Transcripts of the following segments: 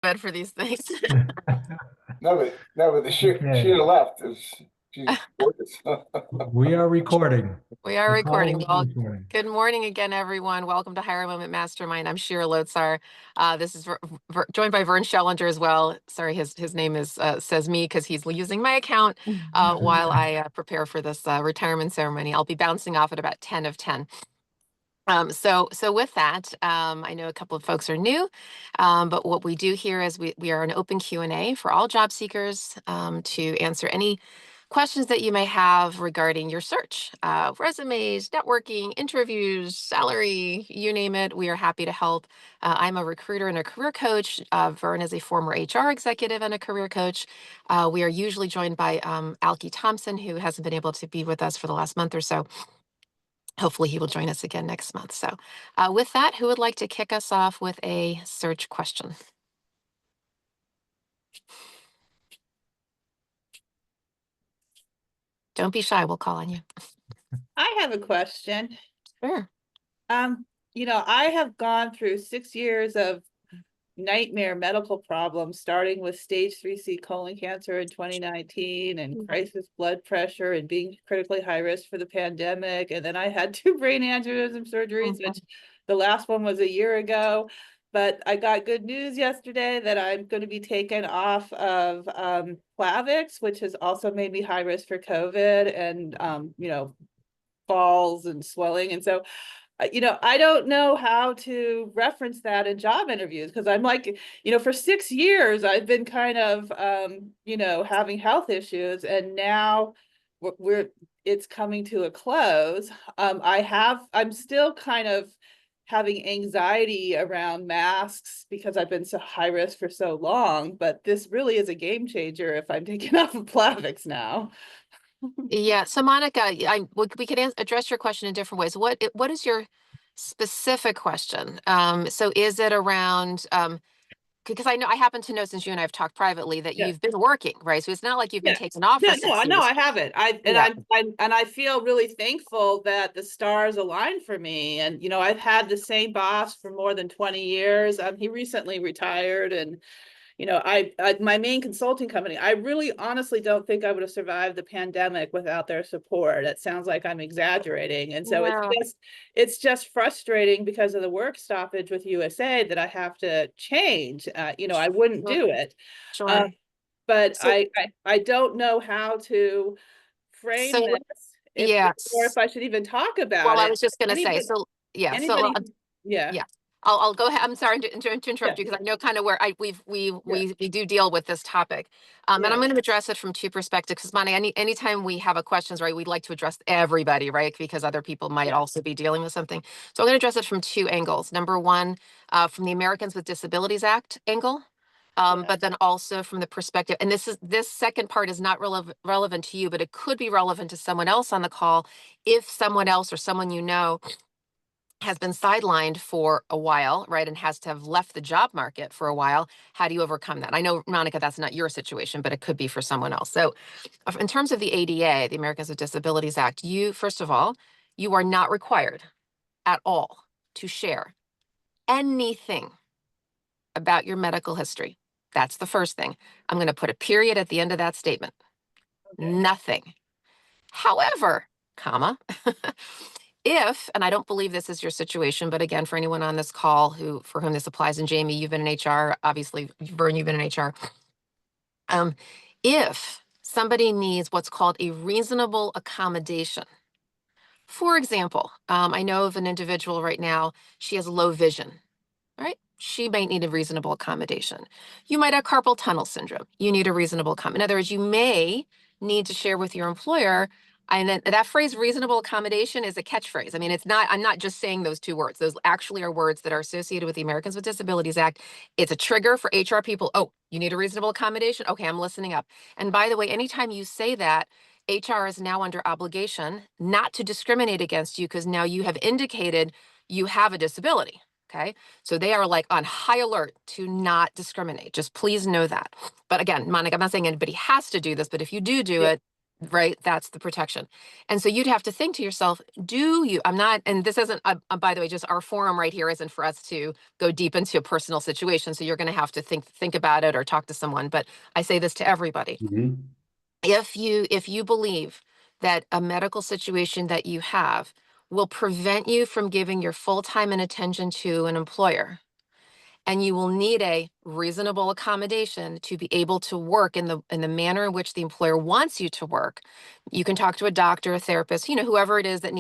bed for these things. No, but the she Okay, left is she's gorgeous. we are recording. We are The recording. call is Well, recording. good morning again, everyone. Welcome to Hire a Moment Mastermind. I'm Shira Lotzar. This is joined by Vern Schellinger as well. Sorry, his name is says me because he's using my account while I prepare for this retirement ceremony. I'll be bouncing off at about 10 of 10. So with that, I know a couple of folks are new, but what we do here is we are an open Q&A for all job seekers to answer any questions that you may have regarding your search, resumes, networking, interviews, salary, you name it. We are happy to help. I'm a recruiter and a career coach. Vern is a former HR executive and a career coach. We are usually joined by Alki Thompson, who hasn't been able to be with us for the last month or so. Hopefully he will join us again next month. So with that, who would like to kick us off with a search question? Don't be shy, we'll call on you. I have a question. Sure. I have gone through 6 years of nightmare medical problems, starting with stage 3C colon cancer in 2019 and crisis blood pressure and being critically high risk for the pandemic. And then I had 2 brain aneurysm surgeries, which the last one was a year ago. But I got good news yesterday that I'm going to be taken off of Plavix, which has also made me high risk for COVID and, falls and swelling. And so I don't know how to reference that in job interviews because I'm like, for 6 years I've been kind of, having health issues, and now it's coming to a close. I'm still kind of having anxiety around masks because I've been so high risk for so long, but this really is a game changer if I'm taken off of Plavix now. Yeah. So Monica, we could address your question in different ways. What is your specific question? So is it around, because I happen to know, since you and I have talked privately, that Yeah. you've been working, right? So it's not like you've been Yeah. taken off for 6 No, years. I haven't. Yeah. I feel really thankful that the stars aligned for me. And I've had the same boss for more than 20 years. He recently retired, and my main consulting company, I really honestly don't think I would have survived the pandemic without their support. It sounds like I'm exaggerating. And so No. it's just frustrating because of the work stoppage with USA that I have to change. I wouldn't do it. Sure. But So, I don't know how to frame so this, yeah. or if I should even talk about Well, I it. was just going to say, Anybody, so yeah. So anybody, yeah, yeah. I'll go ahead. I'm sorry to yeah, interrupt you because I know kind of where yeah, we do deal with this topic. And I'm yeah, going to address it from 2 perspectives because Monty, anytime we have a questions, right, we'd like to address everybody, right? Because other people might yeah, also be dealing with something. So I'm going to address it from 2 angles. Number one, from the Americans with Disabilities Act angle. yeah. But then also from the perspective, and this second part is not relevant to you, but it could be relevant to someone else on the call if someone else or someone has been sidelined for a while, right, and has to have left the job market for a while. How do you overcome that? I know, Monica, that's not your situation, but it could be for someone else. So in terms of the ADA, the Americans with Disabilities Act, first of all, you are not required at all to share anything about your medical history. That's the first thing. I'm going to put a period at the end of that statement. Okay. Nothing. However, comma, if, and I don't believe this is your situation, but again, for anyone on this call for whom this applies, and Jamie, you've been in HR, obviously, Vern, you've been in HR. If somebody needs what's called a reasonable accommodation, for example, I know of an individual right now, she has low vision, right? She might need a reasonable accommodation. You might have carpal tunnel syndrome. You need a reasonable accommodation. In other words, you may need to share with your employer. And then that phrase reasonable accommodation is a catchphrase. I mean, I'm not just saying those 2 words. Those actually are words that are associated with the Americans with Disabilities Act. It's a trigger for HR people. Oh, you need a reasonable accommodation? Okay, I'm listening up. And by the way, anytime you say that, HR is now under obligation not to discriminate against you because now you have indicated you have a disability. Okay. So they are like on high alert to not discriminate. Just please know that. But again, Monica, I'm not saying anybody has to do this, but if you do Yeah. it, right? That's the protection. And so you'd have to think to yourself, do you, I'm not, and this isn't, by the way, just our forum right here isn't for us to go deep into a personal situation. So you're going to have to think about it or talk to someone. But I say this to everybody. If you believe that a medical situation that you have will prevent you from giving your full time and attention to an employer, and you will need a reasonable accommodation to be able to work in the manner in which the employer wants you to work, you can talk to a doctor, a therapist, whoever it is that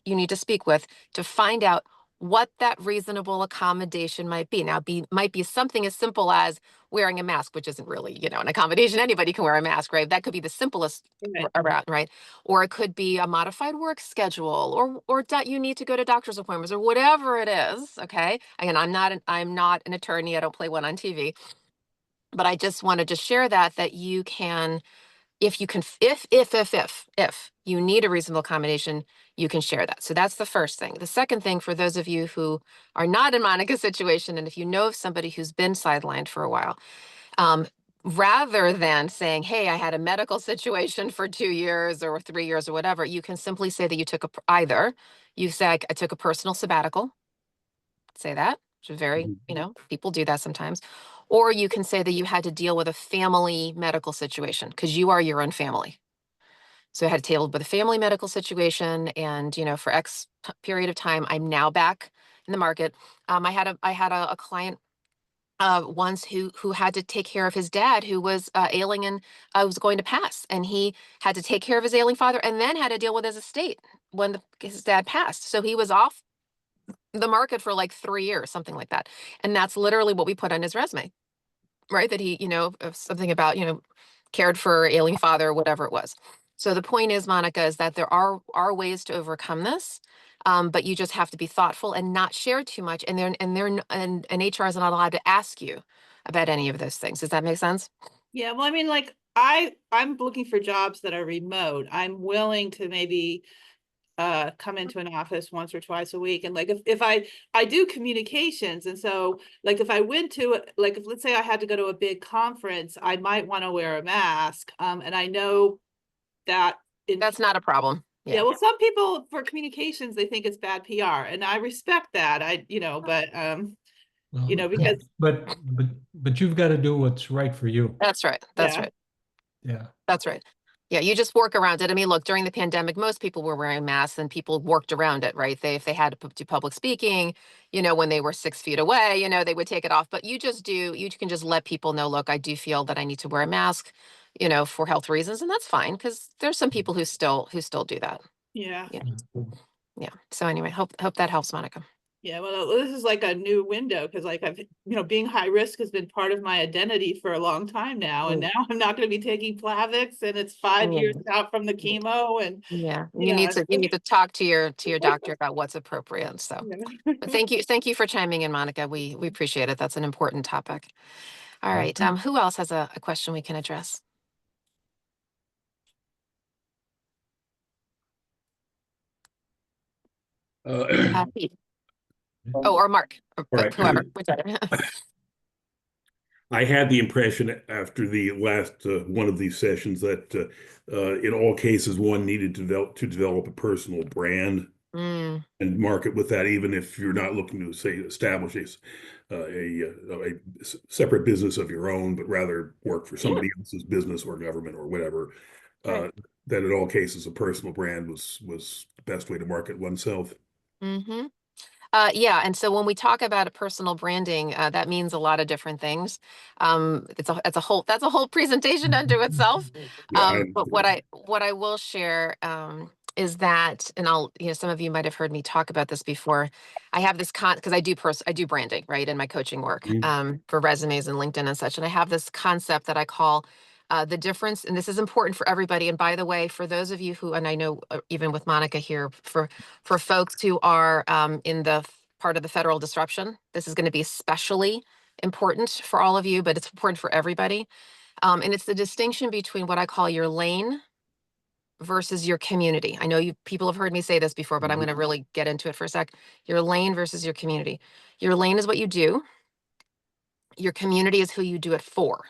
you need to speak with to find out what that reasonable accommodation might be. Now, might be something as simple as wearing a mask, which isn't really, an accommodation. Anybody can wear a mask, right? That could be the simplest around, right? Or it could be a modified work schedule, or that you need to go to doctor's appointments, or whatever it is. Okay. Again, I'm not an attorney. I don't play one on TV, but I just wanted to share that you can, if you can, if you need a reasonable accommodation, you can share that. So that's the first thing. The second thing, for those of you who are not in Monica's situation, and if you know of somebody who's been sidelined for a while, rather than saying, hey, I had a medical situation for 2 years or 3 years or whatever, you can simply say that you took you say, I took a personal sabbatical, say that, which is very, people do that sometimes. Or you can say that you had to deal with a family medical situation because you are your own family. So I had to deal with a family medical situation, and for X period of time, I'm now back in the market. I had a client once who had to take care of his dad who was ailing and was going to pass, and he had to take care of his ailing father, and then had to deal with his estate when his dad passed. So he was off the market for like 3 years, something like that, and that's literally what we put on his resume, right? That he, something about, cared for ailing father, whatever it was. So the point is, Monica, is that there are ways to overcome this, but you just have to be thoughtful and not share too much. And HR is not allowed to ask you about any of those things. Does that make sense? Yeah, well, I mean, like I'm looking for jobs that are remote. I'm willing to maybe come into an office once or twice a week, and like if I do communications, and so like if I went to, like, if let's say I had to go to a big conference, I might want to wear a mask, and I know that That's not a problem. Yeah, well, some people for communications, they think it's bad PR, and I respect that. But Well, because but you've got to do what's right for you. That's right. That's Yeah. right. Yeah. That's right. Yeah, you just work around it. I mean, look, during the pandemic, most people were wearing masks and people worked around it, right? If they had to do public speaking, when they were 6 feet away, they would take it off. But you can just let people know, look, I do feel that I need to wear a mask, for health reasons. And that's fine, because there's some people who still do that. Yeah. Yeah. So anyway, hope that helps, Monica. Yeah, well, this is like a new window, because like I've, being high risk has been part of my identity for a long time now. And now I'm not going to be taking Plavix, and it's 5 years out from the chemo. And yeah, you need to talk to your doctor about what's appropriate. So but thank you for chiming in, Monica. We appreciate it. That's an important topic. All right. Who else has a question we can address? Pete. Or Mark, or Right. whoever, whichever. I had the impression after the last one of these sessions that in all cases one needed to develop a personal brand and market with that, even if you're not looking to, say, establish a separate business of your own, but rather work for somebody else's business or government or whatever. Right. That in all cases a personal brand was the best way to market oneself. Mm-hmm. Yeah, and so when we talk about a personal branding, that means a lot of different things. That's a whole presentation unto itself. But what I will share is that, and some of you might have heard me talk about this before. I have this because I do branding, right, in my coaching work, for resumes and LinkedIn and such, and I have this concept that I call the difference, and this is important for everybody. And by the way, for those of you who, and I know even with Monica here, for folks who are in the part of the federal disruption, this is going to be especially important for all of you, but it's important for everybody. And it's the distinction between what I call your lane versus your community. I know people have heard me say this before, but I'm going to really get into it for a sec. Your lane versus your community. Your lane is what you do. Your community is who you do it for.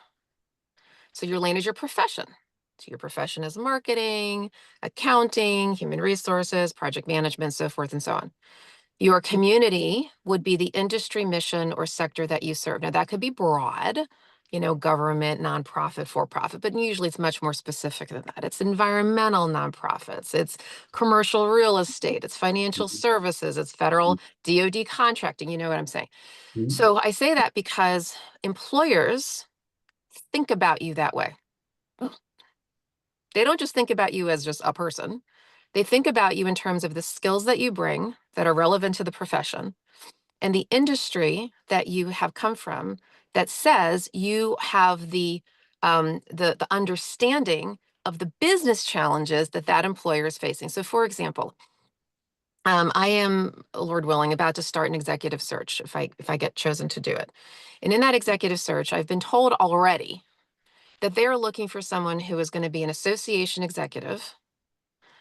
So your lane is your profession. So your profession is marketing, accounting, human resources, project management, so forth and so on. Your community would be the industry, mission, or sector that you serve. Now, that could be broad, government, nonprofit, for profit, but usually it's much more specific than that. It's environmental nonprofits, it's commercial real estate, it's financial services, it's federal DoD contracting. You know what I'm saying? Mhm. So I say that because employers think about you that way. They don't just think about you as just a person. They think about you in terms of the skills that you bring that are relevant to the profession and the industry that you have come from that says you have the understanding of the business challenges that that employer is facing. So for example, I am, Lord willing, about to start an executive search if I get chosen to do it. And in that executive search, I've been told already that they are looking for someone who is going to be an association executive,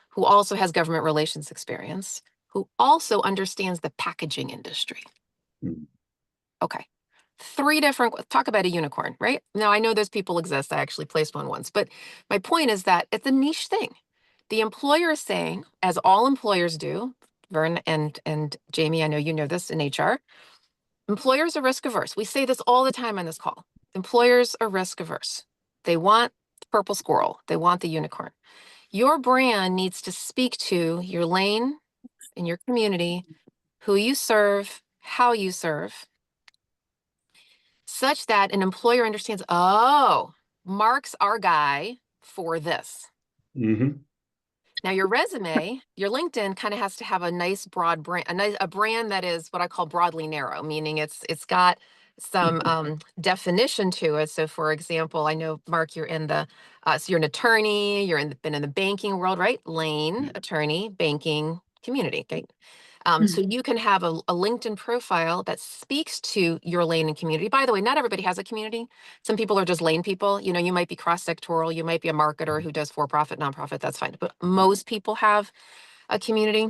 who also has government relations experience, who also understands the packaging industry. Mhm. Okay. Talk about a unicorn, right? Now, I know those people exist. I actually placed one once, but my point is that it's a niche thing. The employer is saying, as all employers do, Vern and Jamie, I know you know this in HR, employers are risk averse. We say this all the time on this call. Employers are risk averse. They want the purple squirrel. They want the unicorn. Your brand needs to speak to your lane in your community, who you serve, how you serve, such that an employer understands, oh, Mark's our guy for this. Mhm. Now, your resume, your LinkedIn kind of has to have a nice broad brand, a brand that is what I call broadly narrow, meaning it's got some definition to it. So, for example, I know Mark, you're in so you're an attorney, been in the banking world, right? Lane, attorney, banking, community. Okay. So you can have a LinkedIn profile that speaks to your lane and community. By the way, not everybody has a community. Some people are just lane people. You might be cross-sectoral. You might be a marketer who does for-profit, nonprofit. That's fine. But most people have a community.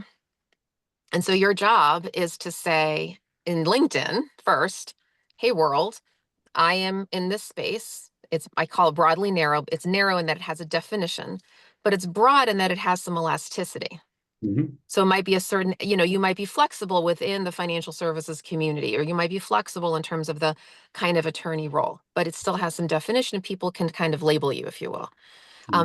And so your job is to say in LinkedIn first, hey, world, I am in this space. I call it broadly narrow. It's narrow in that it has a definition, but it's broad in that it has some elasticity. Mhm. So it might be a certain, you might be flexible within the financial services community, or you might be flexible in terms of the kind of attorney role, but it still has some definition and people can kind of label you, if you will.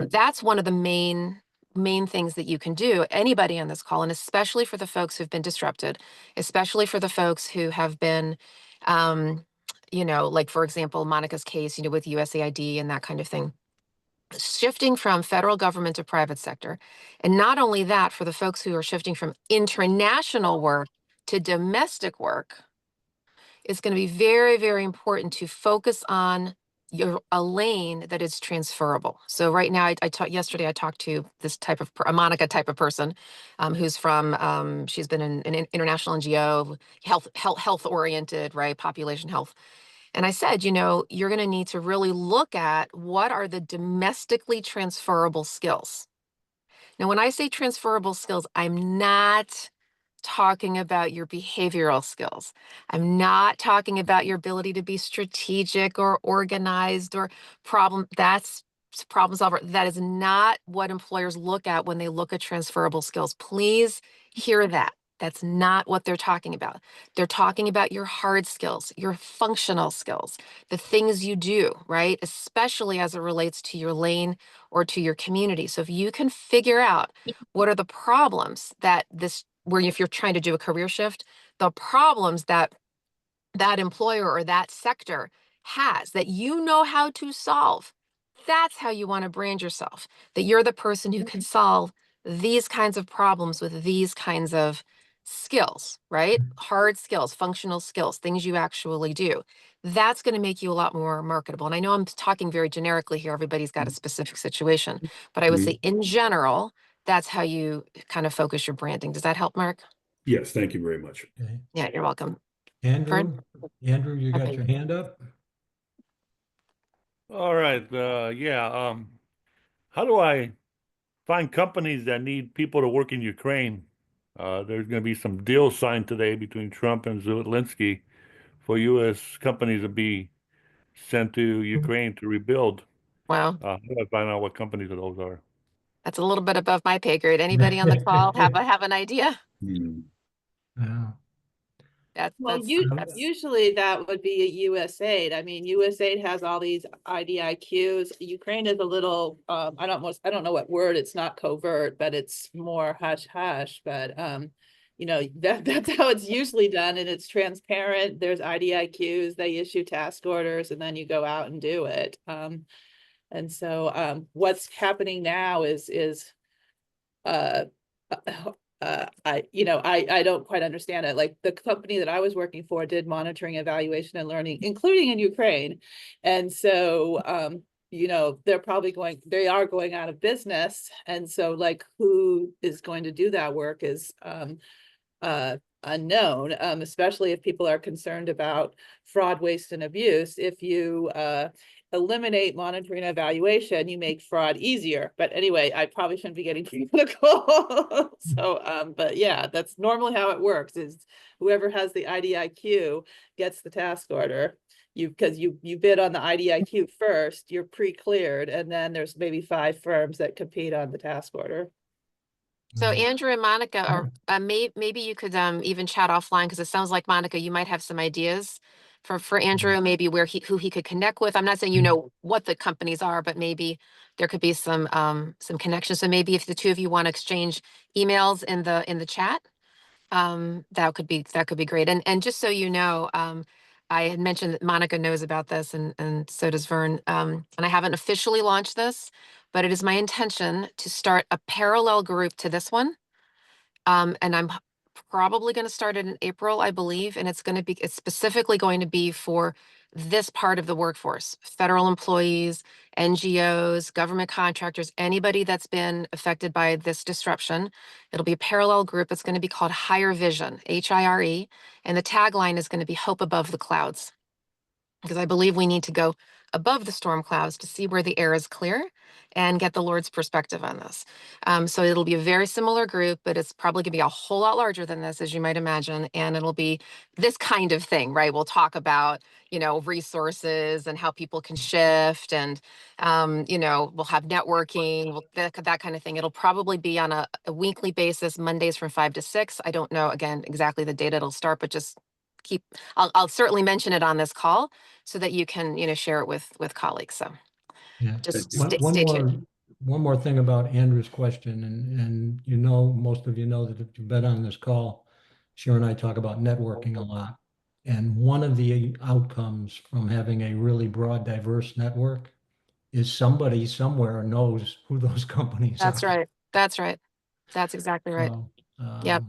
That's one of the main things that you can do, anybody on this call, and especially for the folks who've been disrupted, especially for the folks who have been, like for example, Monica's case, with USAID and that kind of thing, shifting from federal government to private sector. And not only that, for the folks who are shifting from international work to domestic work, it's going to be very, very important to focus on a lane that is transferable. So right now, yesterday I talked to this a Monica type of person, who's from, she's been in an international NGO, health oriented, right? Population health. And I said, you're going to need to really look at what are the domestically transferable skills. Now, when I say transferable skills, I'm not talking about your behavioral skills. I'm not talking about your ability to be strategic or organized or problem solver. That is not what employers look at when they look at transferable skills. Please hear that. That's not what they're talking about. They're talking about your hard skills, your functional skills, the things you do, right? Especially as it relates to your lane or to your community. So if you can figure out what are the problems if you're trying to do a career shift, the problems that employer or that sector has that you know how to solve, that's how you want to brand yourself, that you're the person who can solve these kinds of problems with these kinds of skills, right? Hard skills, functional skills, things you actually do. That's going to make you a lot more marketable. And I know I'm talking very generically here. Everybody's got a specific situation, but I would say in general, that's how you kind of focus your branding. Does that help, Mark? Yes, thank you very much. Okay. Yeah, you're welcome. Andrew, you got Okay. your hand up? All right, yeah, how do I find companies that need people to work in Ukraine? There's going to be some deals signed today between Trump and Zelensky for U.S. companies to be sent to Ukraine to rebuild. Wow, How do I find out what companies those are? that's a little bit above my pay grade. Anybody on the call have an idea? Hmm. Yeah. Well, That's usually that would be a USAID. I mean, USAID has all these IDIQs. Ukraine is a little, I don't know what word, it's not covert, but it's more hush hush, but you know, that's how it's usually done, and it's transparent. There's IDIQs, they issue task orders, and then you go out and do it. And so what's happening now is uh I don't quite understand it. Like the company that I was working for did monitoring, evaluation, and learning, including in Ukraine. And so you know, they are going out of business. And so like who is going to do that work is unknown, especially if people are concerned about fraud, waste, and abuse. If you eliminate monitoring and evaluation, you make fraud easier. But anyway, I probably shouldn't be getting political. So, but yeah, that's normally how it works, is whoever has the IDIQ gets the task order. Because you bid on the IDIQ first, you're pre-cleared, and then there's maybe 5 firms that compete on the task order. so Andrew and Monica, or maybe you could even chat offline, because it sounds like, Monica, you might have some ideas for Andrew, maybe who he could connect with. I'm not saying you know what the companies are, but maybe there could be some connections. So maybe if the two of you want to exchange emails in the chat, that could be great. And just so you know, I had mentioned that Monica knows about this, and so does Vern. And I haven't officially launched this, but it is my intention to start a parallel group to this one. And I'm probably going to start it in April, I believe, and it's specifically going to be for this part of the workforce: federal employees, NGOs, government contractors, anybody that's been affected by this disruption. It'll be a parallel group. It's going to be called Higher Vision, HIRE, and the tagline is going to be Hope Above the Clouds, because I believe we need to go above the storm clouds to see where the air is clear and get the Lord's perspective on this. So it'll be a very similar group, but it's probably gonna be a whole lot larger than this, as you might imagine. And it'll be this kind of thing, right? We'll talk about, resources and how people can shift, and, we'll have networking, that kind of thing. It'll probably be on a weekly basis, Mondays from 5 to 6. I don't know, again, exactly the date it'll start, but just I'll certainly mention it on this call so that you can, share it with colleagues. So Yeah. just One stay tuned. one more thing about Andrew's question, and most of you know that if you've been on this call, Sharon and I talk about networking a lot. And one of the outcomes from having a really broad, diverse network is somebody somewhere knows who those companies That's are. right. That's right. That's exactly right. So, Yep.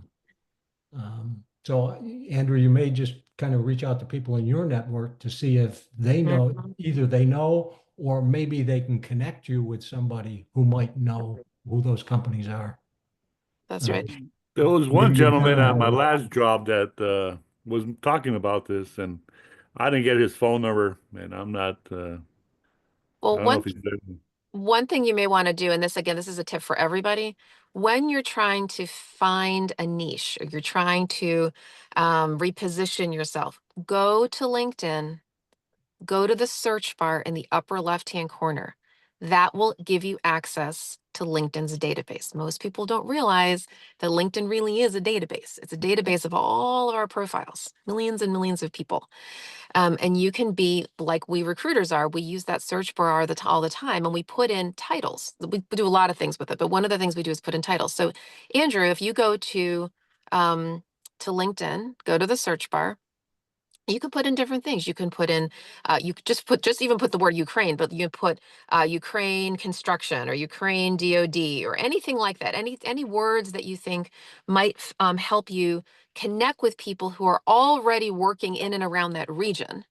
So Andrew, you may just kind of reach out to people in your network to see if they know, either they know, or maybe they can connect you with somebody who might know who those companies are. That's right. There was one Maybe you gentleman can- at my last job that was talking about this, and I didn't get his phone number, and I'm not. I Well, don't know if he's there. one thing you may want to do, and this is a tip for everybody, when you're trying to find a niche, or you're trying to reposition yourself, go to LinkedIn, go to the search bar in the upper left-hand corner. That will give you access to LinkedIn's database. Most people don't realize that LinkedIn really is a database. It's a database of all of our profiles, millions and millions of people. And you can be like we recruiters are. We use that search bar all the time, and we put in titles. We do a lot of things with it, but one of the things we do is put in titles. So, Andrew, if you go to LinkedIn, go to the search bar, you can put in different things. You can put in, you could just even put the word Ukraine, but you can put Ukraine construction or Ukraine DOD or anything like that. Any words that you think might help you connect with people who are already working in and around that region.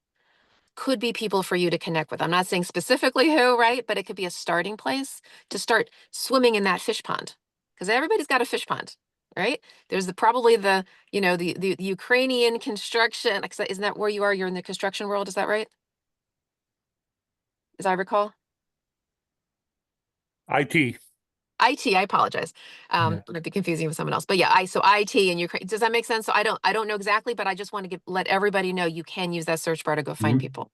Could be people for you to connect with. I'm not saying specifically who, right? But it could be a starting place to start swimming in that fish pond, because everybody's got a fish pond, right? There's probably the Ukrainian construction. Isn't that where you are? You're in the construction world. Is that right? As I recall. IT. IT, I apologize. Might be confusing with someone else, but yeah, so IT and Ukraine. Does that make sense? So I don't know exactly, but I just want to let everybody know you can use that search bar to go find people.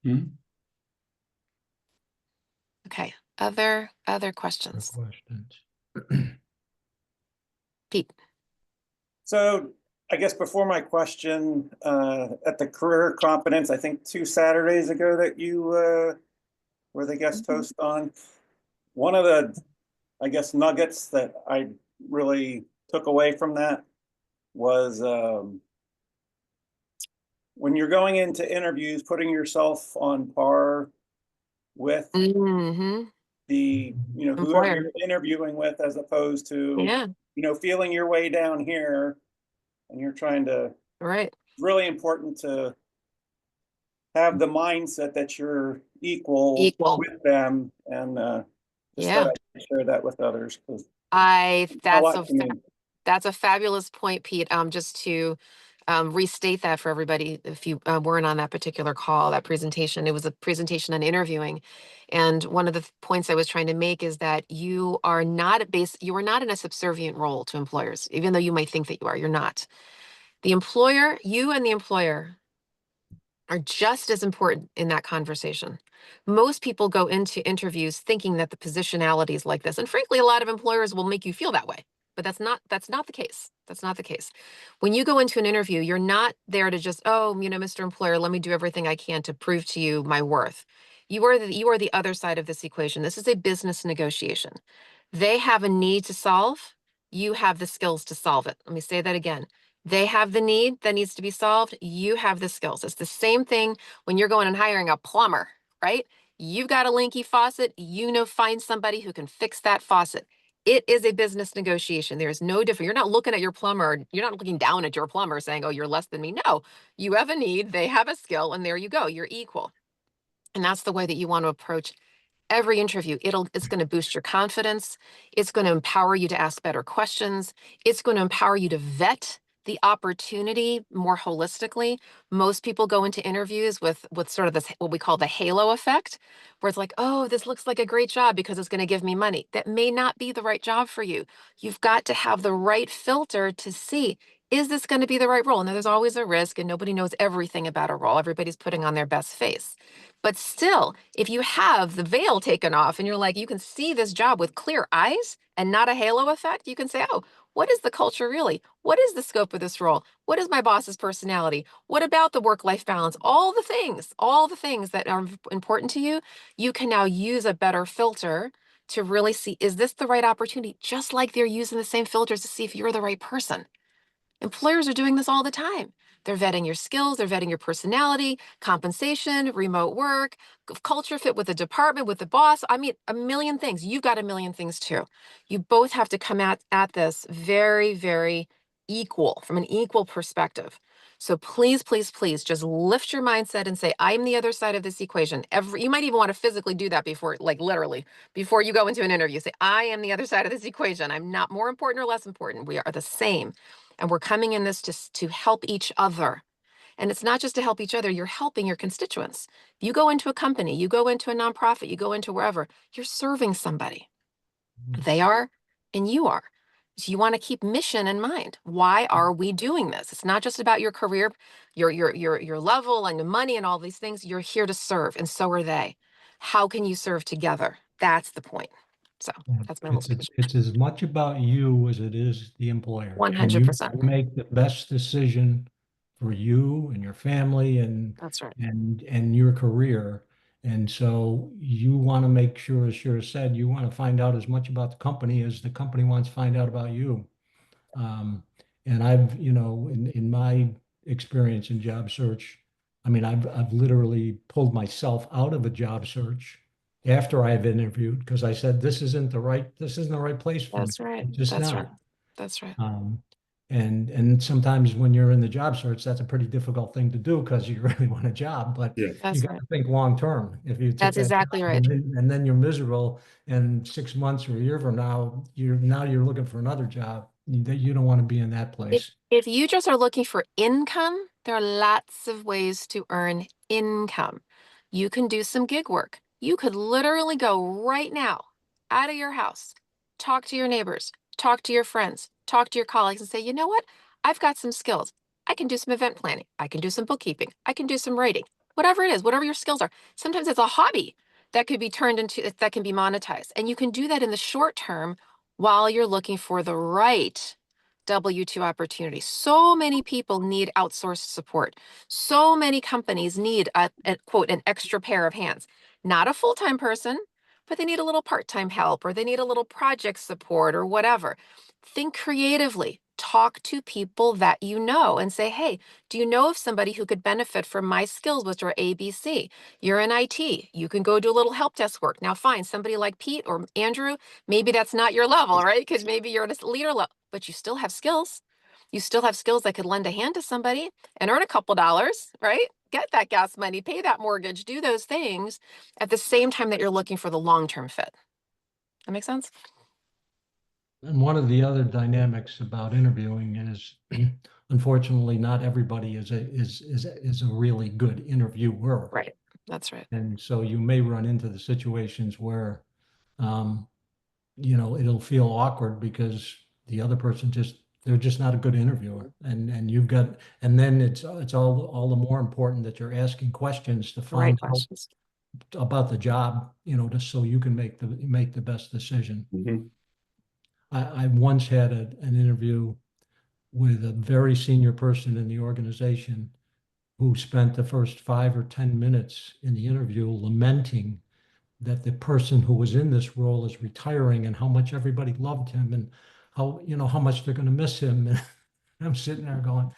Mhm. Other Other questions? questions? Pete. So I guess before my question, at the career competence, I think 2 Saturdays ago that you were the guest host on, one of the, I guess, nuggets that I really took away from that was when you're going into interviews, putting yourself on par with Mm-hmm. the, whoever Employer. you're interviewing with, as opposed to, Yeah, feeling your way down here and you're trying to, right. really important to have the mindset that you're equal Equal. with them, and just Yeah. thought I'd share that with others because a That's lot to me. that's a fabulous point, Pete. Just to restate that for everybody, if you weren't on that particular call, that presentation, it was a presentation on interviewing. And one of the points I was trying to make is that you are not in a subservient role to employers, even though you might think that you are, you're not. The employer, you and the employer are just as important in that conversation. Most people go into interviews thinking that the positionality is like this. And frankly, a lot of employers will make you feel that way. But that's not the case. That's not the case. When you go into an interview, you're not there to just, oh, Mr. Employer, let me do everything I can to prove to you my worth. You are the other side of this equation. This is a business negotiation. They have a need to solve. You have the skills to solve it. Let me say that again. They have the need that needs to be solved. You have the skills. It's the same thing when you're going and hiring a plumber, right? You've got a leaky faucet, find somebody who can fix that faucet. It is a business negotiation. There is no different. You're not looking at your plumber. You're not looking down at your plumber saying, oh, you're less than me. No, you have a need. They have a skill, and there you go. You're equal. And that's the way that you want to approach every interview. It's going to boost your confidence. It's going to empower you to ask better questions. It's going to empower you to vet the opportunity more holistically. Most people go into interviews with sort of this, what we call the halo effect, where it's like, oh, this looks like a great job because it's going to give me money. That may not be the right job for you. You've got to have the right filter to see, is this going to be the right role? Now, there's always a risk, and nobody knows everything about a role. Everybody's putting on their best face. But still, if you have the veil taken off and you're like, you can see this job with clear eyes and not a halo effect, you can say, oh, what is the culture really? What is the scope of this role? What is my boss's personality? What about the work-life balance? All the things that are important to you, you can now use a better filter to really see, is this the right opportunity? Just like they're using the same filters to see if you're the right person. Employers are doing this all the time. They're vetting your skills, they're vetting your personality, compensation, remote work, culture fit with the department, with the boss. I mean, a million things. You've got a million things too. You both have to come at this very, very equal, from an equal perspective. So please, please, please just lift your mindset and say, I'm the other side of this equation. You might even want to physically do that before, like literally, before you go into an interview. Say, I am the other side of this equation. I'm not more important or less important. We are the same. And we're coming in this to help each other. And it's not just to help each other, you're helping your constituents. You go into a company, you go into a nonprofit, you go into wherever, you're serving somebody. They are, and you are. So you want to keep mission in mind. Why are we doing this? It's not just about your career, your level and the money and all these things. You're here to serve, and so are they. How can you serve together? That's the point. So that's my little speech. It's as much about you as it is the employer. Can you 100%. make the best decision for you and your family That's right. and your career? And so you want to make sure, as Shira said, you want to find out as much about the company as the company wants to find out about you. And I've, in my experience in job search, I mean, I've literally pulled myself out of a job search after I've interviewed because I said, this isn't the right place for me. That's right. It's just That's not. right. That's right. And sometimes when you're in the job search, that's a pretty difficult thing to do because you really want a job, but Yeah. you That's got right. to think long term. If you take That's that exactly job right. and then you're miserable, and 6 months or a year from now, you're looking for another job. You don't want to be in that place. If you just are looking for income, there are lots of ways to earn income. You can do some gig work. You could literally go right now out of your house, talk to your neighbors, talk to your friends, talk to your colleagues and say, you know what? I've got some skills. I can do some event planning. I can do some bookkeeping. I can do some writing, whatever it is, whatever your skills are. Sometimes it's a hobby. that could be turned into, that can be monetized. And you can do that in the short term while you're looking for the right W-2 opportunity. So many people need outsourced support. So many companies need a quote, an extra pair of hands, not a full-time person, but they need a little part-time help, or they need a little project support or whatever. Think creatively. Talk to people that you know and say, hey, do you know of somebody who could benefit from my skills, which are ABC? You're in IT. You can go do a little help desk work. Now, find somebody like Pete or Andrew. Maybe that's not your level, right? Because maybe you're at a leader level, but you still have skills. You still have skills that could lend a hand to somebody and earn a couple dollars, right? Get that gas money, pay that mortgage, do those things at the same time that you're looking for the long-term fit. That make sense? And one of the other dynamics about interviewing is, unfortunately, not everybody is a really good interviewer. Right. That's right. And so you may run into the situations where, you know, it'll feel awkward because the other person they're just not a good interviewer. And you've got, and then it's all the more important that you're asking questions to Right find out questions. about the job, you know, just so you can make the best decision. Mhm. I once had an interview with a very senior person in the organization who spent the first 5 or 10 minutes in the interview lamenting that the person who was in this role is retiring and how much everybody loved him and how, you know, how much they're going to miss him. And I'm sitting there going,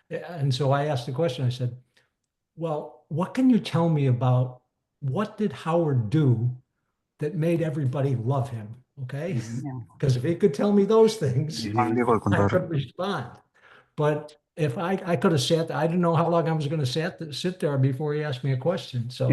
and so I asked the question, I said, well, what can you tell me about what did Howard do that made everybody love him? Okay. Because if he could tell me those things, Mhm. I could respond. But if I could have sat, I didn't know how long I was going to sit there before he asked me a question. So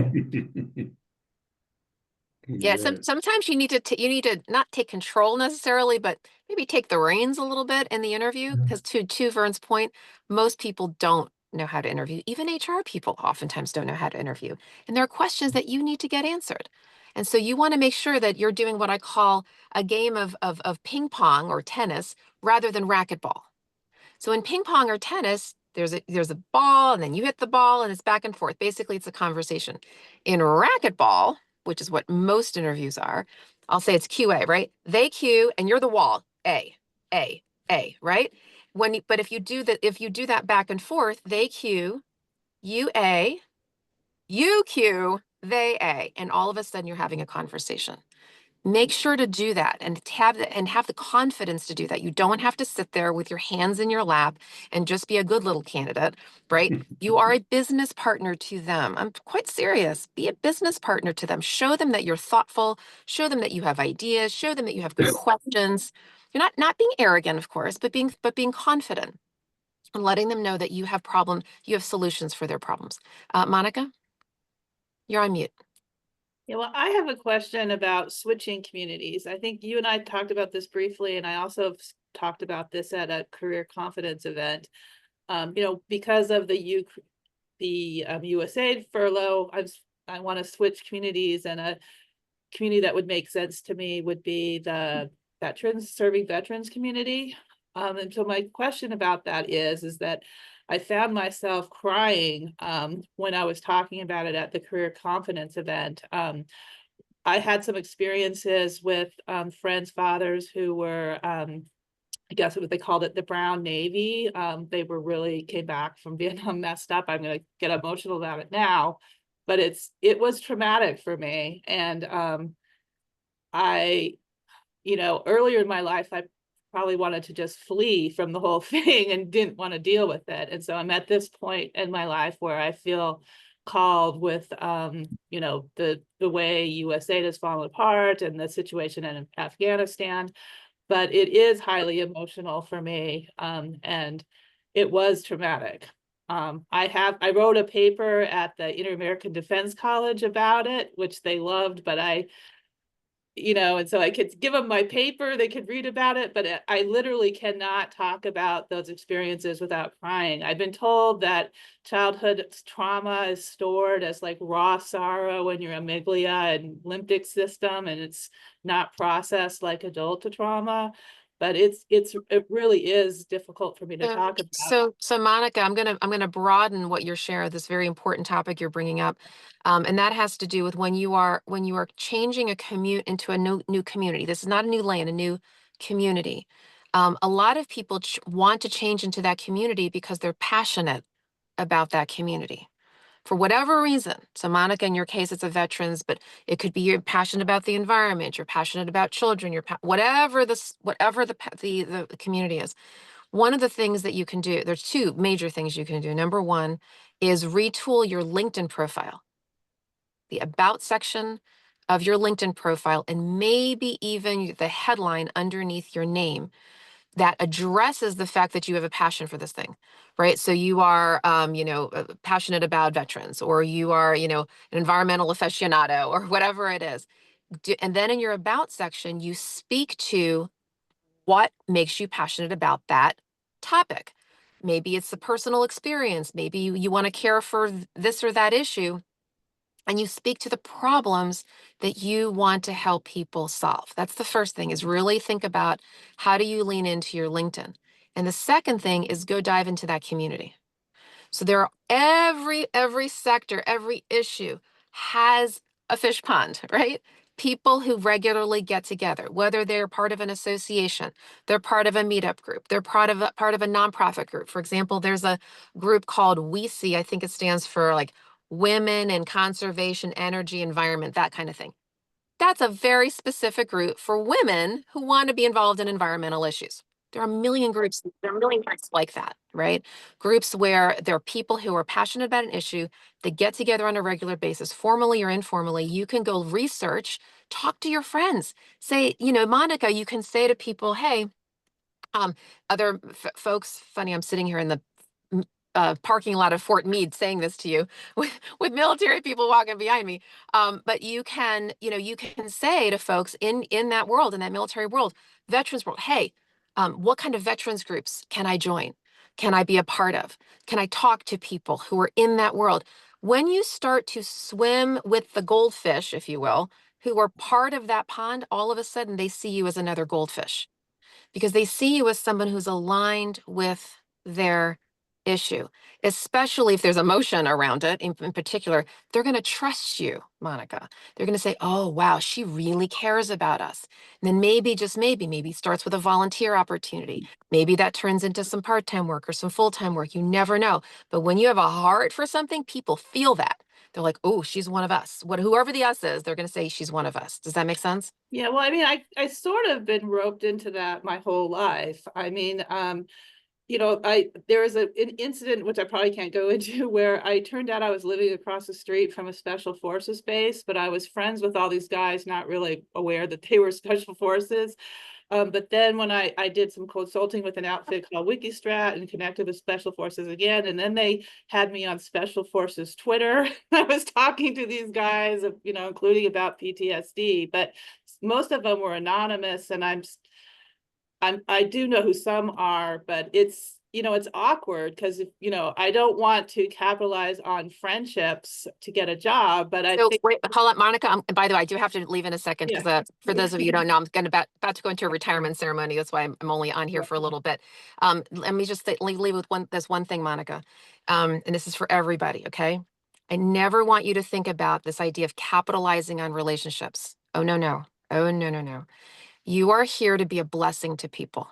Yeah, sometimes you need to not take control necessarily, but maybe take the reins a little bit in the interview. Because to Vern's point, most people don't know how to interview. Even HR people oftentimes don't know how to interview. And there are questions that you need to get answered. And so you want to make sure that you're doing what I call a game of ping pong or tennis rather than racquetball. So in ping pong or tennis, there's a ball and then you hit the ball and it's back and forth. Basically, it's a conversation. In racquetball, which is what most interviews are, I'll say it's QA, right? They cue and you're the wall. A, right? But if you do that back and forth, they cue, you A, you cue, they A, and all of a sudden you're having a conversation. Make sure to do that and have the confidence to do that. You don't have to sit there with your hands in your lap and just be a good little candidate, right? You are a business partner to them. I'm quite serious. Be a business partner to them. Show them that you're thoughtful. Show them that you have ideas. Show them that you have good questions. You're not being arrogant, of course, but being confident and letting them know that you have solutions for their problems. Monica, you're on mute. Yeah, well, I have a question about switching communities. I think you and I talked about this briefly, and I also have talked about this at a career confidence event. You know, because of the USAID furlough, I want to switch communities, and a community that would make sense to me would be the serving veterans community. And so my question about that is that I found myself crying when I was talking about it at the career confidence event. I had some experiences with friends' fathers who were, I guess what they called it, the Brown Navy. They came back from Vietnam messed up. I'm going to get emotional about it now, but it was traumatic for me. And earlier in my life, I probably wanted to just flee from the whole thing and didn't want to deal with it. And so I'm at this point in my life where I feel called with, the way USAID has fallen apart and the situation in Afghanistan, but it is highly emotional for me. And it was traumatic. I wrote a paper at the Inter-American Defense College about it, which they loved, but and so I could give them my paper, they could read about it, but I literally cannot talk about those experiences without crying. I've been told that childhood trauma is stored as like raw sorrow in your amygdala and limbic system, and it's not processed like adult trauma. but it really is difficult for me to talk about. So Monica, I'm gonna broaden what you're sharing, this very important topic you're bringing up, and that has to do with when you are changing a commute into a new community. This is not a new lane, a new community. A lot of people want to change into that community because they're passionate about that community for whatever reason. So Monica, in your case, it's a veterans, but it could be you're passionate about the environment, you're passionate about children, whatever the community is. One of the things that you can do, there's two major things you can do. Number one is retool your LinkedIn profile, the about section of your LinkedIn profile, and maybe even the headline underneath your name that addresses the fact that you have a passion for this thing, right? So you are, passionate about veterans, or you are, an environmental aficionado, or whatever it is. And then in your about section, you speak to what makes you passionate about that topic. Maybe it's the personal experience. Maybe you want to care for this or that issue, and you speak to the problems that you want to help people solve. That's the first thing, is really think about how do you lean into your LinkedIn. And the second thing is go dive into that community. So there are every sector, every issue has a fish pond, right? People who regularly get together, whether they're part of an association, they're part of a meetup group, they're part of a nonprofit group. For example, there's a group called We See, I think it stands for like Women in Conservation, Energy, Environment, that kind of thing. That's a very specific group for women who want to be involved in environmental issues. There are a million groups like that, right? Groups where there are people who are passionate about an issue. They get together on a regular basis, formally or informally. You can go research, talk to your friends. Say, Monica, you can say to people, hey, other folks, funny, I'm sitting here in the parking lot of Fort Meade saying this to you with military people walking behind me. But you can say to folks in that world, in that military world, veterans world, hey, what kind of veterans groups can I join? Can I be a part of? Can I talk to people who are in that world? When you start to swim with the goldfish, if you will, who are part of that pond, all of a sudden they see you as another goldfish, because they see you as someone who's aligned with their issue, especially if there's emotion around it. In particular, they're going to trust you, Monica. They're going to say, oh, wow, she really cares about us. And then maybe, just maybe starts with a volunteer opportunity. Maybe that turns into some part-time work or some full-time work. You never know. But when you have a heart for something, people feel that. They're like, oh, she's one of us. Whoever the us is, they're going to say she's one of us. Does that make sense? Yeah, well, I mean, I sort of been roped into that my whole life. I mean, there was an incident, which I probably can't go into, where I turned out I was living across the street from a special forces base, but I was friends with all these guys, not really aware that they were special forces. But then when I did some consulting with an outfit called Wikistrat and connected with Special Forces again, and then they had me on Special Forces Twitter. I was talking to these guys, including about PTSD, but most of them were anonymous, and I do know who some are, but it's awkward because I don't want to capitalize on friendships to get a job, but I think. Wait, hold on, Monica. By the way, I do have to leave in a second because for those of you who don't know, I'm about to go into a retirement ceremony. That's why I'm only on here for a little bit. Let me just leave with this one thing, Monica, and this is for everybody. Okay, I never want you to think about this idea of capitalizing on relationships. Oh no. Oh no. You are here to be a blessing to people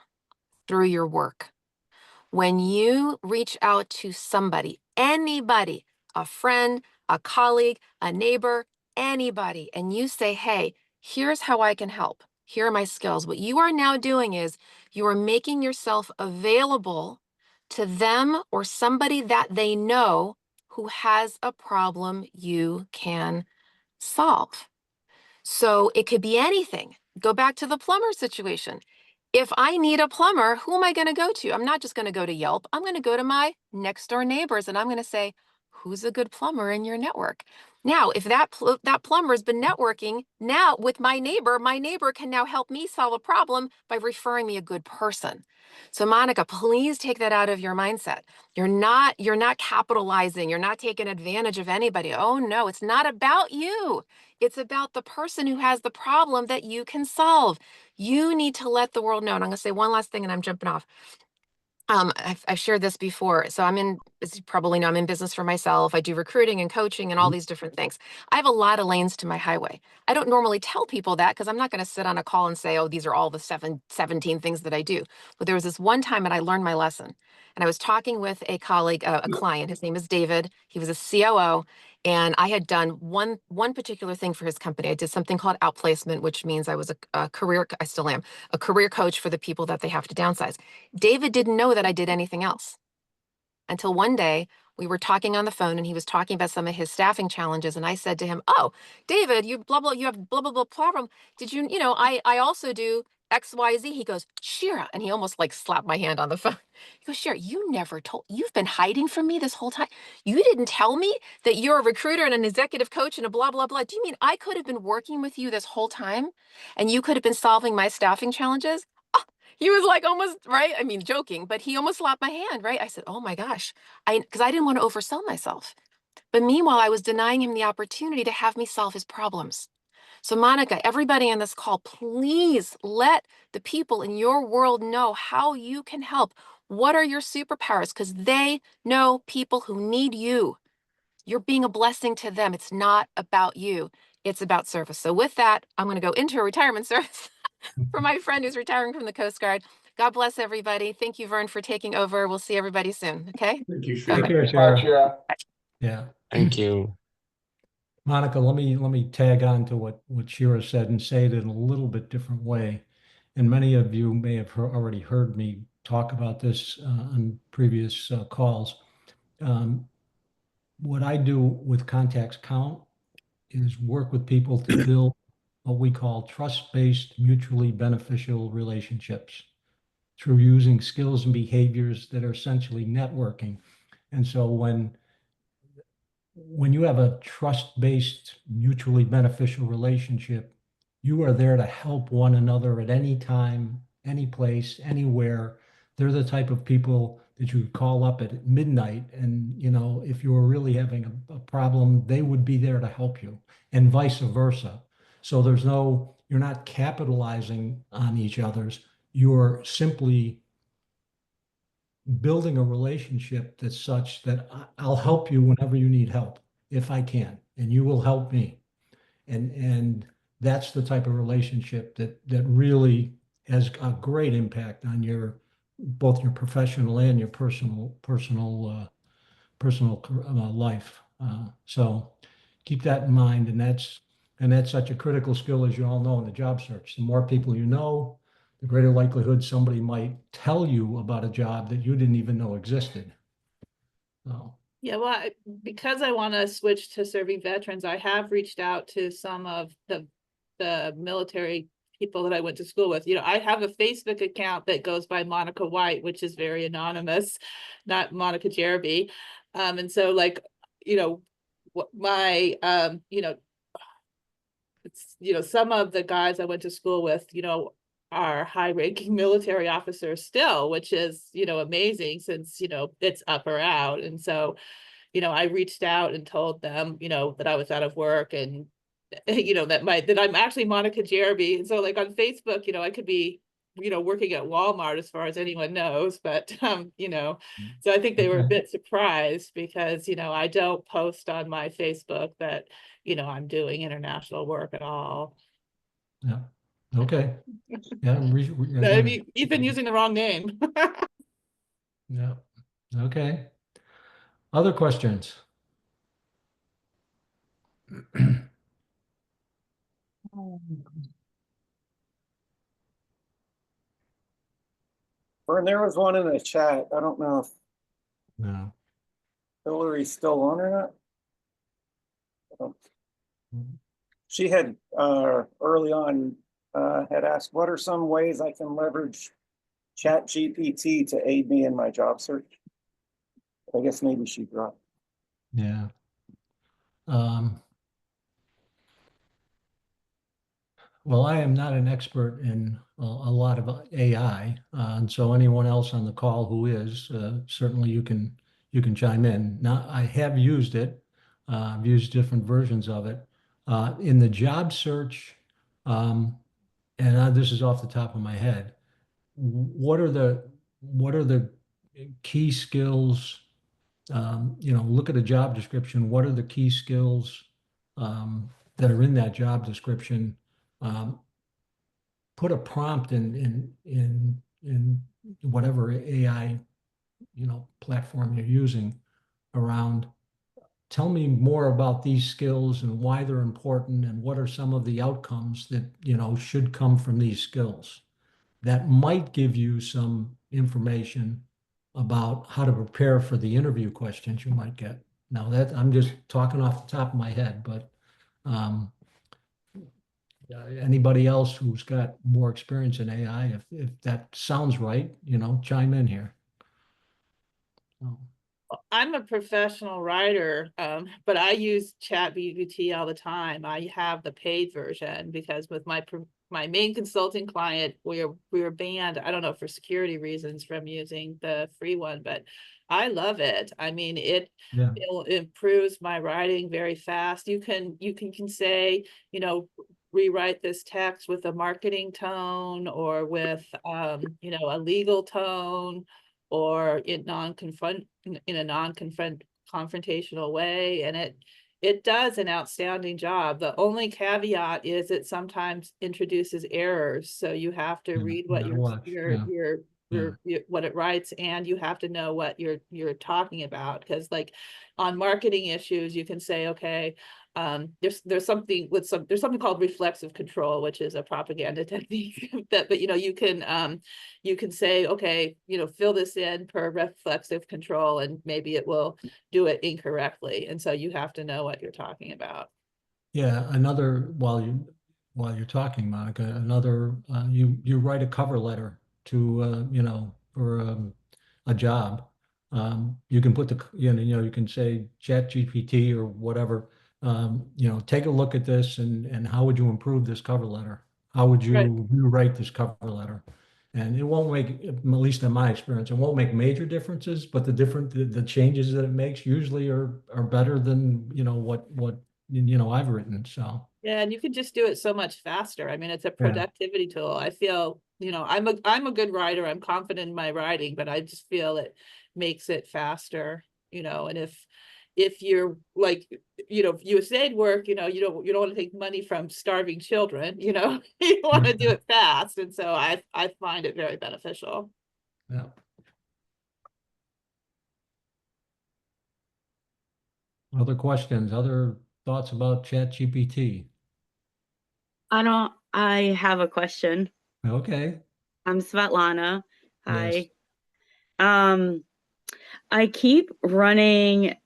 through your work. When you reach out to somebody, anybody, a friend, a colleague, a neighbor, anybody, and you say, hey, here's how I can help. Here are my skills. What you are now doing is you are making yourself available to them or somebody that they know who has a problem you can solve. So it could be anything. Go back to the plumber situation. If I need a plumber, who am I going to go to? I'm not just going to go to Yelp. I'm going to go to my next door neighbors and I'm going to say, who's a good plumber in your network. Now, if that plumber's been networking, now with my neighbor can now help me solve a problem by referring me a good person. So Monica, please take that out of your mindset. You're not capitalizing, you're not taking advantage of anybody. Oh no, it's not about you. It's about the person who has the problem that you can solve. You need to let the world know. And I'm going to say one last thing and I'm jumping off. I've shared this before. So as you probably know, I'm in business for myself. I do recruiting and coaching and all these different things. I have a lot of lanes to my highway. I don't normally tell people that because I'm not going to sit on a call and say, oh, these are all the 17 things that I do. But there was this one time and I learned my lesson. And I was talking with a colleague, a client. His name is David. He was a COO. And I had done one particular thing for his company. I did something called outplacement, which means I was a career, I still am, a career coach for the people that they have to downsize. David didn't know that I did anything else until one day we were talking on the phone and he was talking about some of his staffing challenges. And I said to him, oh, David, you have blah, blah, blah problem. Did you, I also do XYZ. He goes, Shira. And he almost like slapped my hand on the phone. He goes, Shira, you've been hiding from me this whole time. You didn't tell me that you're a recruiter and an executive coach and a blah, blah, blah. Do you mean I could have been working with you this whole time and you could have been solving my staffing challenges? He was like almost, right? I mean, joking, but he almost slapped my hand, right? I said, oh my gosh, because I didn't want to oversell myself. But meanwhile, I was denying him the opportunity to have me solve his problems. So Monica, everybody on this call, please let the people in your world know how you can help. What are your superpowers? Because they know people who need you. You're being a blessing to them. It's not about you. It's about service. So with that, I'm going to go into a retirement service for my friend who's retiring from the Coast Guard. God bless everybody. Thank you, Vern, for taking over. We'll see everybody soon. Okay. Thank you, Take Shira. care, Bye, Shira. Shira. Yeah. Thank you. Monica, let me tag on to what Shira said and say it in a little bit different way. And many of you may have already heard me talk about this on previous calls. What I do with Contacts Count is work with people to build what we call trust-based, mutually beneficial relationships through using skills and behaviors that are essentially networking. And so when you have a trust-based, mutually beneficial relationship, you are there to help one another at any time, any place, anywhere. They're the type of people that you would call up at midnight and, if you were really having a problem, they would be there to help you, and vice versa. So you're not capitalizing on each other's, you're simply building a relationship that's such that I'll help you whenever you need help, if I can, and you will help me. And that's the type of relationship that really has a great impact on both your professional and your personal life. So keep that in mind, and that's such a critical skill, as you all know, in the job search. The more people you know, the greater likelihood somebody might tell you about a job that you didn't even know existed. So. Yeah, well, because I want to switch to serving veterans, I have reached out to some of the military people that I went to school with. I have a Facebook account that goes by Monica White, which is very anonymous, not Monica Jeremy. And so it's, some of the guys I went to school with, are high-ranking military officers still, which is, amazing since, it's up or out. And so, I reached out and told them, that I was out of work and, that I'm actually Monica Jeremy. And so like on Facebook, I could be, working at Walmart as far as anyone knows, but, so I think they were a bit surprised because, I don't post on my Facebook that, I'm doing international work at all. Yeah. Okay. Yeah. I mean, even using the wrong name. Yeah. Okay. Other questions? Vern, there was one in the chat. I don't know if No. Hillary's still on or not. Mhm. She had early on had asked, what are some ways I can leverage ChatGPT to aid me in my job search? I guess maybe she dropped. Yeah. Um, well, I am not an expert in a lot of AI, and so anyone else on the call who is, certainly you can chime in. Now, I have used it. I've used different versions of it. In the job search, um, and this is off the top of my head, what are the key skills? Look at a job description. What are the key skills that are in that job description? Um, Put a prompt in whatever AI platform you're using around. Tell me more about these skills and why they're important, and what are some of the outcomes that should come from these skills. That might give you some information about how to prepare for the interview questions you might get. Now that I'm just talking off the top of my head, but um, anybody else who's got more experience in AI, if that sounds right, chime in here. So, I'm a professional writer, but I use ChatGPT all the time. I have the paid version because with my main consulting client, we were banned, I don't know, for security reasons from using the free one, but I love it. I mean, it yeah, improves my writing very fast. You can say, rewrite this text with a marketing tone or with a legal tone or in a confrontational way, and it does an outstanding job. The only caveat is it sometimes introduces errors, so you have to yeah, read you what gotta watch. Yeah, yeah, what it writes, and you have to know what you're talking about, because like on marketing issues you can say, okay, there's something called reflexive control, which is a propaganda technique but you can say, okay, fill this in per reflexive control, and maybe it will do it incorrectly, and so you have to know what you're talking about. yeah. Another, while you're talking, Monica, another, you write a cover letter to for a job. You can put you can say Chat GPT or whatever. Take a look at this, and how would you improve this cover letter? How would Right. you rewrite this cover letter? And it won't make, at least in my experience, it won't make major differences, but the changes that it makes usually are better than what I've written. So Yeah, and you can just do it so much faster. I mean, it's a yeah, productivity tool. I feel, I'm a good writer. I'm confident in my writing, but I just feel it makes it faster, and if you're like, USAID work, you don't want to take money from starving children, you want to do it fast. And so I find it very beneficial. yeah. Other questions, other thoughts about Chat GPT? I have a question. Okay. I'm Svetlana. Yes. Hi. Um, I keep running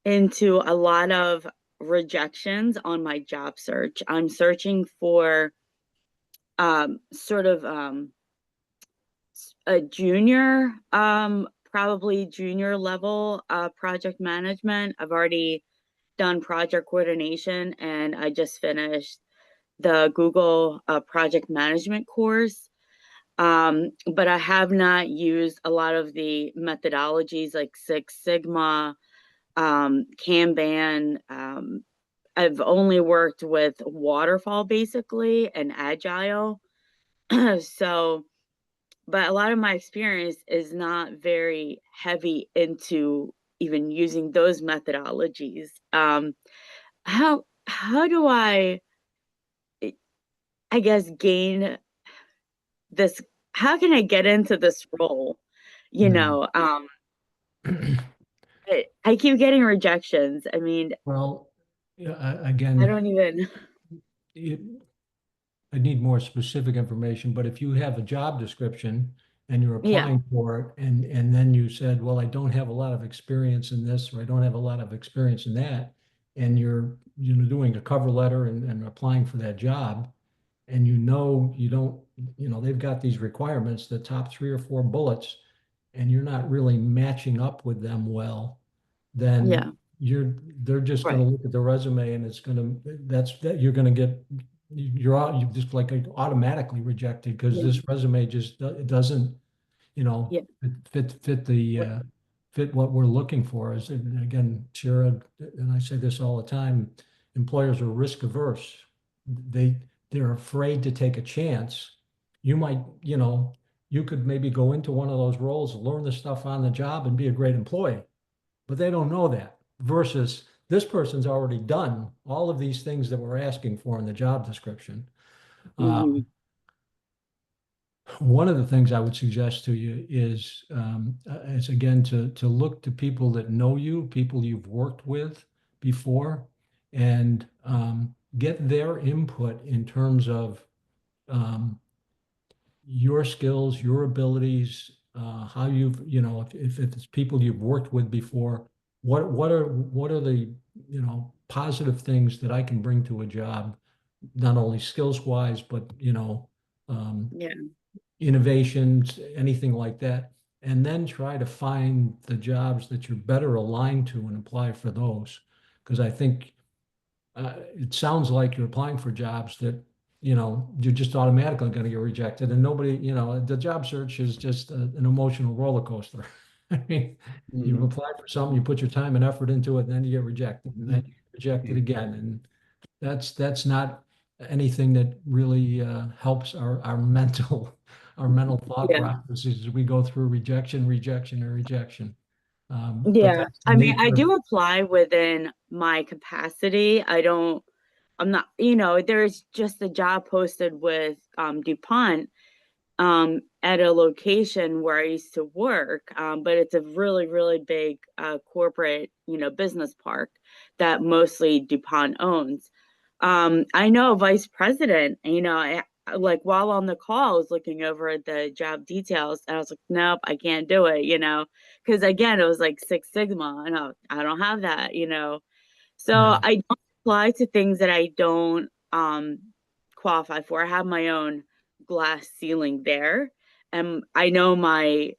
into a lot of rejections on my job search. I'm searching for sort of a junior, probably junior level project management. I've already done project coordination, and I just finished the Google project management course. But I have not used a lot of the methodologies like Six Sigma, Kanban. I've only worked with waterfall basically and agile. So, but a lot of my experience is not very heavy into even using those methodologies. How do I guess gain this, how can I get into this role? You Yeah. know, I keep getting rejections. I mean, Well, yeah, I again, don't even, it, I need more specific information, but if you have a job description and you're yeah, applying for it, and then you said, well, I don't have a lot of experience in this, or I don't have a lot of experience in that, and you're doing a cover letter and applying for that job, and you don't, they've got these requirements, the top 3 or 4 bullets, and you're not really matching up with them well, then yeah, they're just gonna look at the resume and it's gonna, you're gonna get, you just like automatically rejected because this resume just, it doesn't, Yeah. fit what we're looking for. Is, and again, Shira, and I say this all the time, employers are risk averse. They're afraid to take a chance. You might, you could maybe go into one of those roles, learn the stuff on the job and be a great employee, but they don't know that. Versus this person's already done all of these things that we're asking for in the job description. Mhm. One of the things I would suggest to you is again to look to people that know you, people you've worked with before, and get their input in terms of um, your skills, your abilities, how you've, if it's people you've worked with before, what are the, positive things that I can bring to a job, not only skills wise, but, Yeah. innovations, anything like that, and then try to find the jobs that you're better aligned to and apply for those. Because I think it sounds like you're applying for jobs that, you're just automatically going to get rejected, and nobody, the job search is just an emotional roller coaster. I mean, you apply for something, you put your time and effort into it, and then you get rejected, and then you get rejected again, and that's not anything that really helps our mental thought Yeah. processes as we go through rejection, rejection, and rejection. But Yeah. that's the I mean, I nature of do apply within my capacity. I'm not, there's just a job posted with DuPont at a location where I used to work, but it's a really, really big corporate, business park that mostly DuPont owns. I know a vice president, like while on the call, I was looking over the job details and I was like, nope, I can't do it, because again, it was like Six Sigma and I don't have that, So Yeah. I don't apply to things that I don't qualify for. I have my own glass ceiling there, and I know my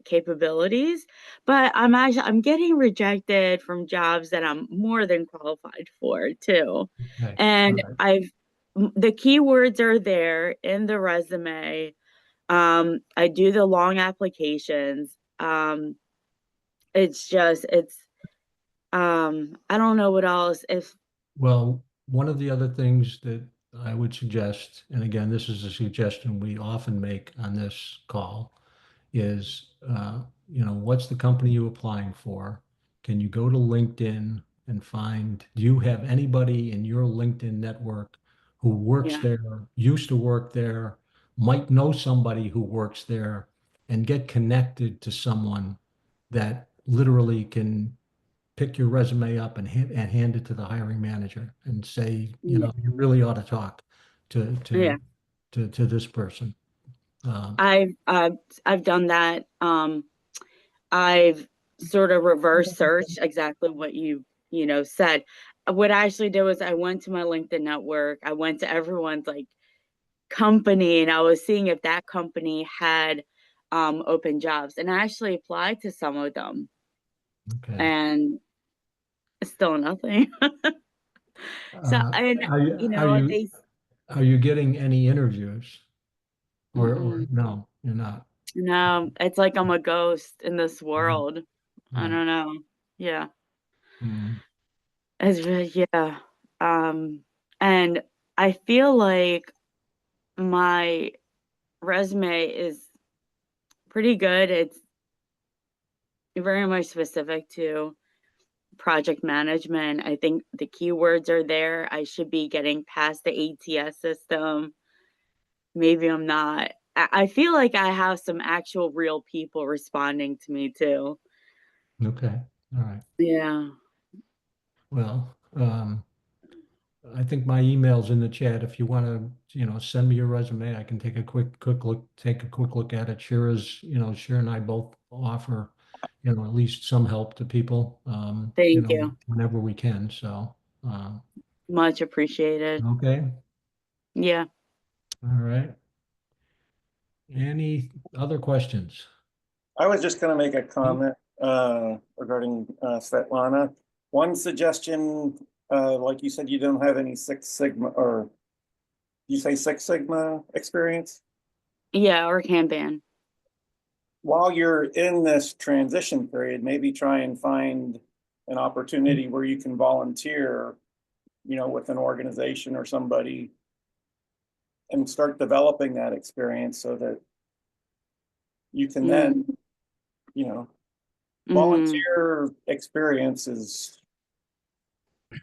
capabilities, but I'm getting rejected from jobs that I'm more than qualified for too. Okay. And All right. the keywords are there in the resume. I do the long applications. I don't know what else. Well, one of the other things that I would suggest, and again, this is a suggestion we often make on this call, is, what's the company you applying for? Can you go to LinkedIn and find, do you have anybody in your LinkedIn network who works Yeah. there, used to work there, might know somebody who works there, and get connected to someone that literally can pick your resume up and hand it to the hiring manager and say, Yeah. you really ought to talk to Yeah. this person. I've done that. I've sort of reverse searched exactly what you said. What I actually did was I went to my LinkedIn network. I went to everyone's like company and I was seeing if that company had open jobs. And I actually applied to some of them Okay. and still nothing. So and Are you getting any interviews or no, you're not? no, it's like I'm a ghost in this world. I Right. don't know. Yeah. Mhm. It's really, yeah. Um, and I feel like my resume is pretty good. It's very much specific to project management. I think the keywords are there. I should be getting past the ATS system. Maybe I'm not. I feel like I have some actual real people responding to me too. Okay. All right. Yeah. Well, I think my email's in the chat. If you want to, send me your resume, I can take a quick look at it. Shira and I both offer, at least some help to people, Thank you. whenever we can. So, Much appreciated. okay. Yeah. All right. Any other questions? I was just gonna make a comment. regarding Svetlana. One suggestion, like you said, you don't have any Six Sigma, or you say Six Sigma experience? Yeah, or Kanban. While you're in this transition period, maybe try and find an opportunity where you can volunteer, with an organization or somebody, and start developing that experience so that you can then, Mhm. volunteer experience is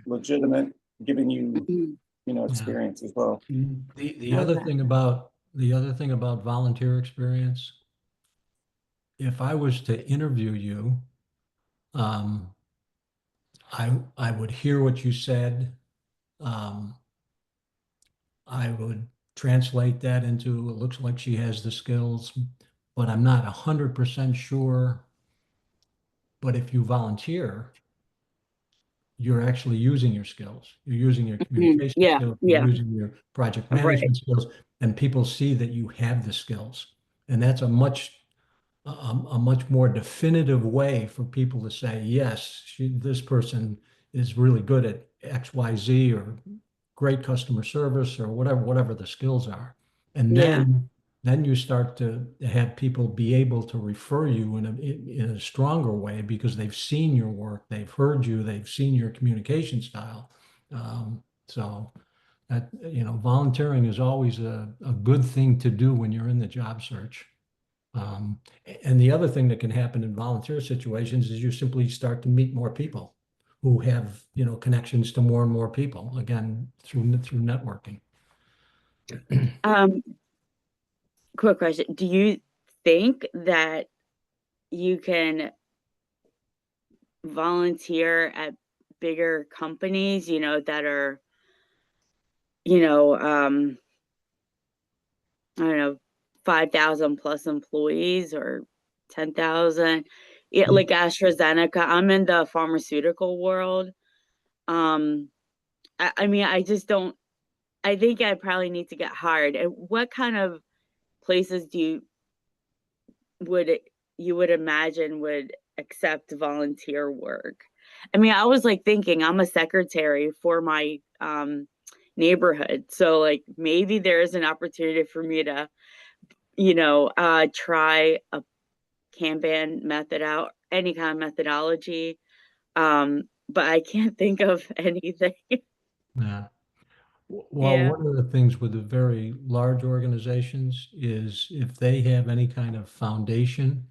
legitimate, giving you, Mhm. experience as well. The other Okay. thing about volunteer experience, if I was to interview you, um, I would hear what you said. Um, I would translate that into, it looks like she has the skills, but I'm not 100% sure. But if you volunteer, you're actually using your skills. You're using your Mhm. communication Yeah, skills, you're yeah, using your project right. management skills, and people see that you have the skills. And that's a much more definitive way for people to say, yes, this person is really good at X, Y, Z, or great customer service, or whatever the skills are. And Yeah, then you start to have people be able to refer you in a stronger way because they've seen your work, they've heard you, they've seen your communication style. So that, volunteering is always a good thing to do when you're in the job search. Um, and the other thing that can happen in volunteer situations is you simply start to meet more people who have, connections to more and more people, again, through networking. um, quick question. Do you think that you can volunteer at bigger companies, that are, you know, um, I don't know, 5,000 plus employees or 10,000? Yeah, like AstraZeneca. I'm in the pharmaceutical world. Um, I mean, I just don't, I think I probably need to get hired. And what kind of places would you would imagine would accept volunteer work? I mean, I was like thinking I'm a secretary for my neighborhood. So like maybe there is an opportunity for me to, try a Kanban method out, any kind of methodology. But I can't think of anything. Yeah. Well, Yeah. one of the things with the very large organizations is if they have any kind of foundation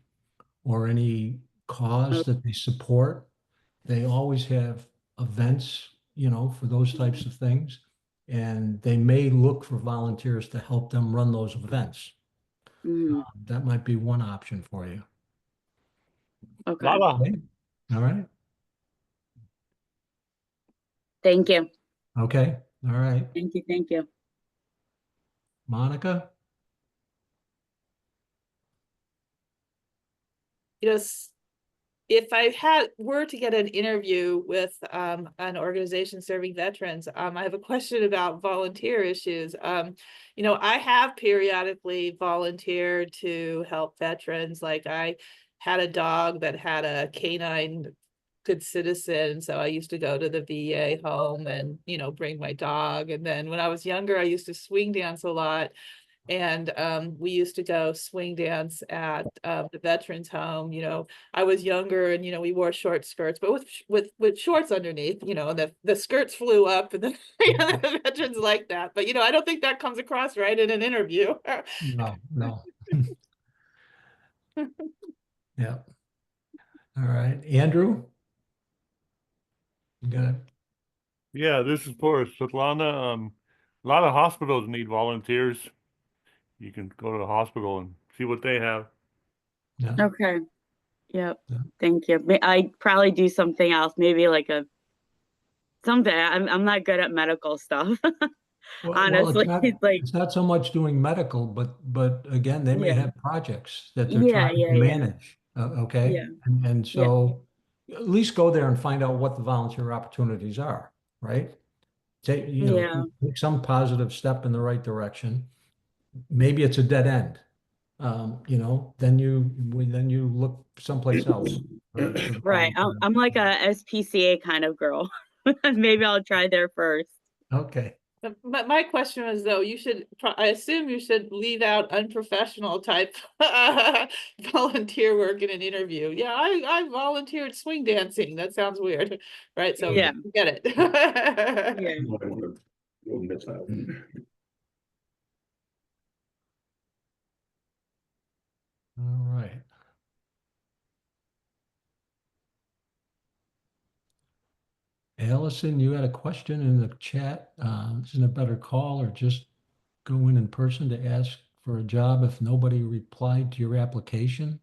or any cause that they support, they always have events, for those types of things. And they may look for volunteers to help them run those events. Mhm. That might be one option for you. Okay. Lala, Okay. All right. Thank you. Okay. All right. Thank you. Thank you. Monica? If I were to get an interview with an organization serving veterans, I have a question about volunteer issues. I have periodically volunteered to help veterans. Like I had a dog that had a canine good citizen, so I used to go to the VA home and bring my dog. And then when I was younger, I used to swing dance a lot. And we used to go swing dance at the veterans home. I was younger, and we wore short skirts, but with shorts underneath. The skirts flew up, and the veterans like that. But I don't think that comes across right in an interview. No, no. Yeah. All right. Andrew? You got it. yeah, this is for Svetlana. A lot of hospitals need volunteers. You can go to the hospital and see what they have. Yeah. Okay. Yep. Yeah. Thank you. I'd probably do something else, maybe like something. I'm not good at medical stuff. Well, Honestly. Like, it's not so much doing medical, but again, they may yeah. have projects that they're Yeah, trying yeah, to yeah. manage. Okay. Yeah. And Yeah. so at least go there and find out what the volunteer opportunities are, right? Yeah. Take some positive step in the right direction. Maybe it's a dead end. then you look someplace else. for the Right. following I'm like a SPCA kind of girl. Maybe I'll try there first. time. Okay. But my question was though, I assume you should leave out unprofessional type volunteer work in an interview. Yeah, I volunteered swing dancing. That sounds weird, right? So Yeah. get it. Yeah. You'll miss out. All right. Allison, you had a question in the chat. Isn't it better call or just go in person to ask for a job if nobody replied to your application?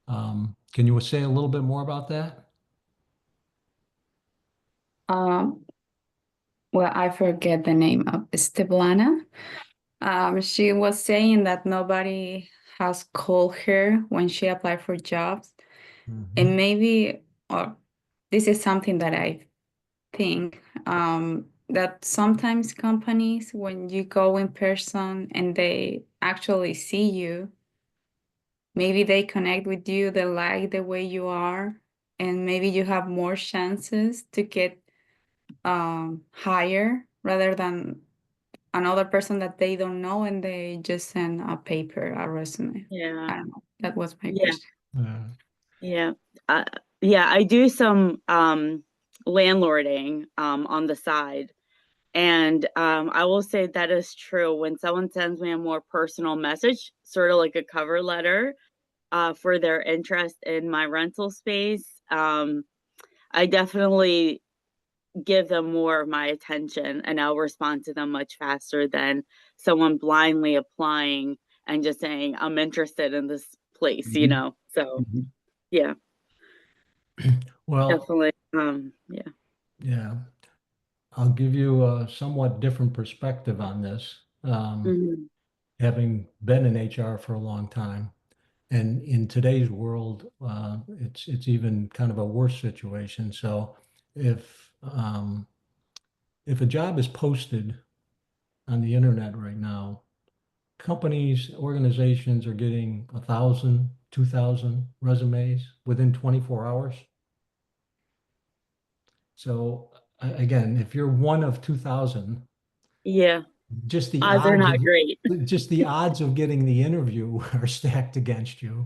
Can you say a little bit more about that? Um, well, I forget the name of Steblana. She was saying that nobody has called her when she applied for jobs. And maybe, or this is something that I think, that sometimes companies, when you go in person and they actually see you, maybe they connect with you, they like the way you are, and maybe you have more chances to get higher rather than another person that they don't know and they just send a paper, a resume. Yeah. I don't know. That was my Yeah. question. Yeah. Yeah, I do some landlording on the side. And I will say that is true. When someone sends me a more personal message, sort of like a cover letter, for their interest in my rental space, I definitely give them more of my attention and I'll respond to them much faster than someone blindly applying and just saying, I'm interested in this place, you know? So, yeah, Well, definitely. Yeah. yeah, I'll give you a somewhat different perspective on this. Mhm. Having been in HR for a long time, and in today's world, it's even kind of a worse situation. So if if a job is posted on the internet right now, companies, organizations are getting 1,000, 2,000 resumes within 24 hours. So again, if you're one of 2,000, Yeah. just the Odds are odds not of great. just the odds of getting the interview are stacked against you.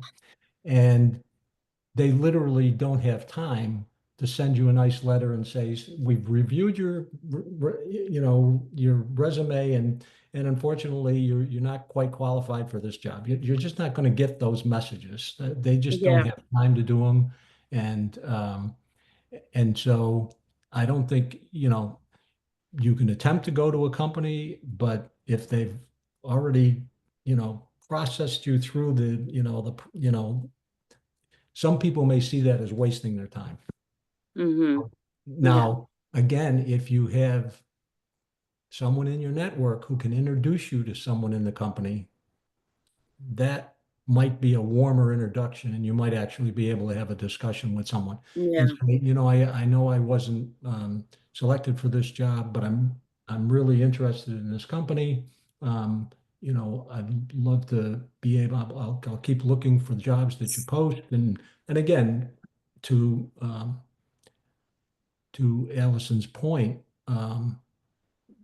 And they literally don't have time to send you a nice letter and say, we've reviewed your, your resume and unfortunately you're not quite qualified for this job. You're just not going to get those messages. They just don't Yeah. have time to do them. And so I don't think, you can attempt to go to a company, but if they've already, processed you through some people may see that as wasting their time. Mm-hmm. Now, again, if you have someone in your network who can introduce you to someone in the company, that might be a warmer introduction and you might actually be able to have a discussion with someone Yeah. and say, I know I wasn't selected for this job, but I'm really interested in this company. I'd love to be able, I'll keep looking for the jobs that you post. And again, to Allison's point,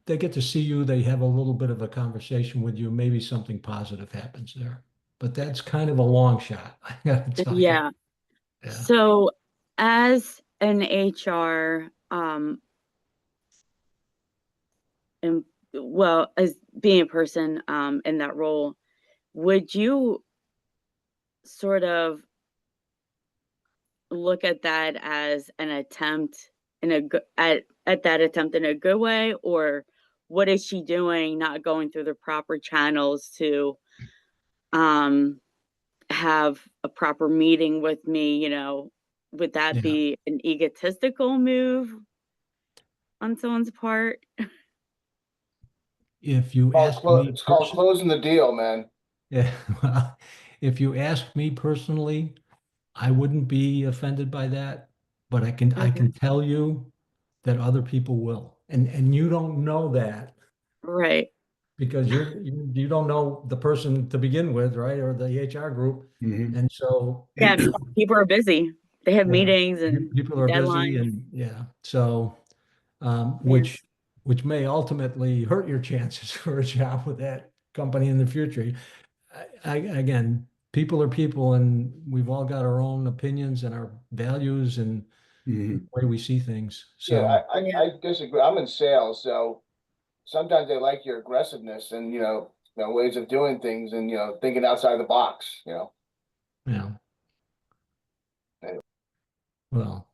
they get to see you, they have a little bit of a conversation with you, maybe something positive happens there. But that's kind of a long shot, I gotta tell you. Yeah. Yeah. So as an HR, and well, as being a person in that role, would you sort of look at that as an attempt in a good at that attempt in a good way, or what is she doing not going through the proper channels to um have a proper meeting with me, would that Yeah. be an egotistical move on someone's part? If you ask me It's called personally, closing the deal, man. yeah, well, if you ask me personally, I wouldn't be offended by that, but I Okay. can tell you that other people will. And you don't know that Right. because you don't know the person to begin with, right? Or the HR group. Mhm. And so Yeah, people are busy. They have Yeah. meetings and people are busy deadlines. and yeah. So Yes. which may ultimately hurt your chances for a job with that company in the future. Again, people are people, and we've all got our own opinions and our values and Mhm. the way we see things. Yeah, So Yeah. I disagree. I'm in sales, so sometimes they like your aggressiveness and, ways of doing things and, thinking outside the box, yeah, Anyway. well,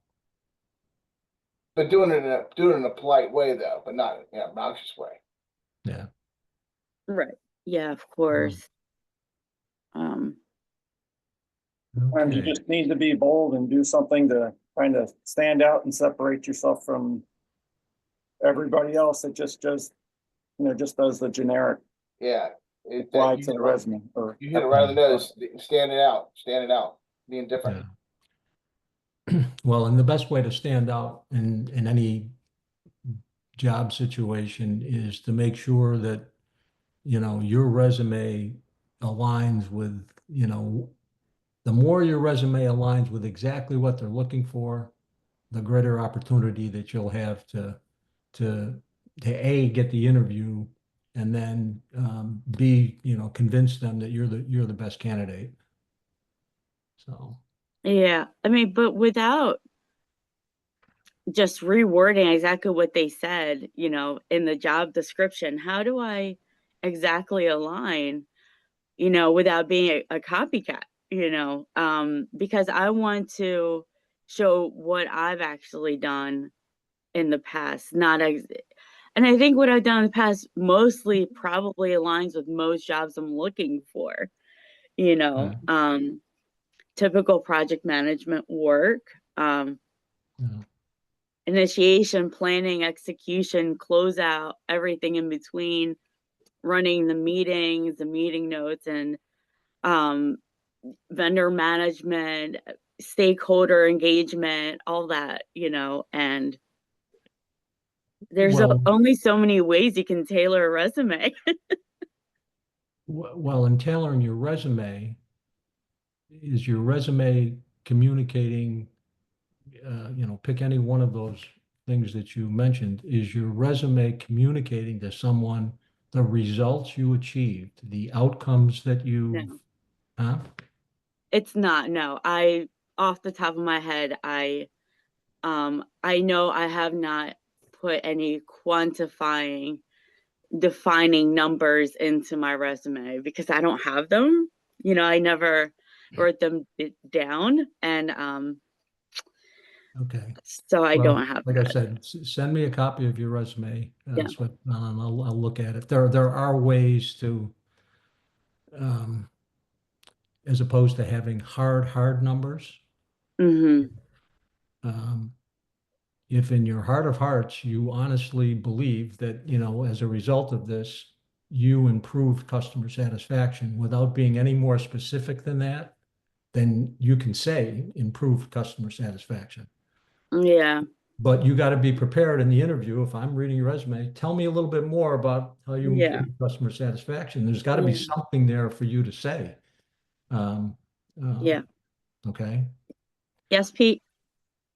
But doing it in a polite way though, but not in an obnoxious way. yeah. Right. Yeah, of course. Sometimes you Okay. just need to be bold and do something to kind of stand out and separate yourself from everybody else that just does the generic Yeah. apply to the resume or. You hit it right on the nose, standing out, being different. Yeah. Well, and the best way to stand out in any job situation is to make sure that, your resume aligns with, the more your resume aligns with exactly what they're looking for, the greater opportunity that you'll have to A, get the interview, and then B, convince them that you're the best candidate. So Yeah. I mean, but without just rewording exactly what they said, in the job description, how do I exactly align, without being a copycat, because I want to show what I've actually done in the past, and I think what I've done in the past mostly probably aligns with most jobs I'm looking for, yeah. Typical project management work, Yeah. initiation, planning, execution, closeout, everything in between, running the meetings, the meeting notes, and vendor management, stakeholder engagement, all that, and there's Well, only so many ways you can tailor a resume. well, in tailoring your resume, is your resume communicating, pick any one of those things that you mentioned, is your resume communicating to someone the results you achieved, the outcomes that you, No, huh? it's not. No, off the top of my head, I know I have not put any defining numbers into my resume because I don't have them. I never wrote them down, and Okay. so I Well, don't have like I that. said, send me a copy of your resume. Yeah. That's what, I'll look at it. There are ways to, um, as opposed to having hard numbers. Mm-hmm. Um, if in your heart of hearts, you honestly believe that, as a result of this, you improved customer satisfaction without being any more specific than that, then you can say improved customer satisfaction. Yeah. But you got to be prepared in the interview. If I'm reading your resume, tell me a little bit more about how you Yeah. improve customer satisfaction. There's got to be Yeah. something there for you to say. Um, Yeah. Okay. Yes, Pete.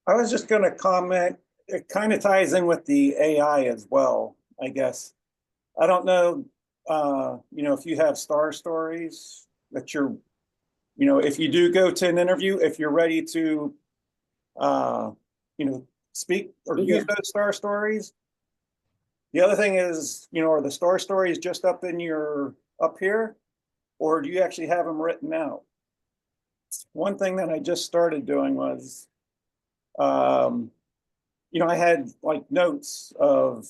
I was just gonna comment, it kind of ties in with the AI as well, I guess. I don't know, if you have star stories that if you do go to an interview, if you're ready to, uh, speak or Yeah. use those star stories. The other thing is, are the star stories just up here, or do you actually have them written out? One thing that I just started doing was, I had like notes of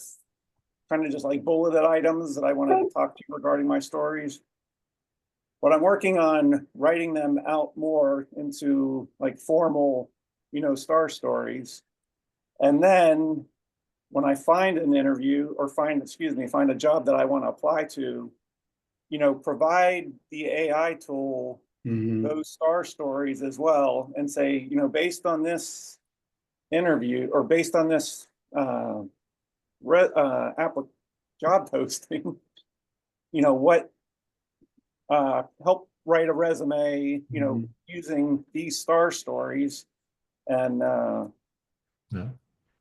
kind of just like bulleted items that I wanted to talk to you regarding my stories. But I'm working on writing them out more into like formal, star stories. And then when I find an interview or find a job that I want to apply to, provide the AI tool those star stories as well and say, based on this interview or based on this job posting, what help write a resume, using these star stories. And Yeah.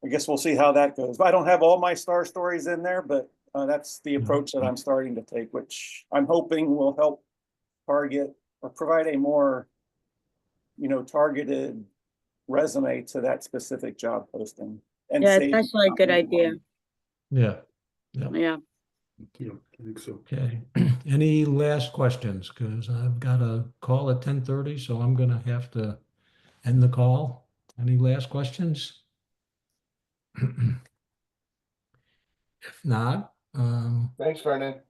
I guess we'll see how that goes. I don't have all my star stories in there, but that's the approach that I'm starting to take, which I'm hoping will help target or provide a more, targeted resume to that specific job posting. And Yeah, it's save actually a good idea. Yeah. Yeah. Yeah, I think so. Okay. Any last questions? Because I've got a call at 10:30, so I'm gonna have to end the call. Any last questions? If not, Thanks, Vernon.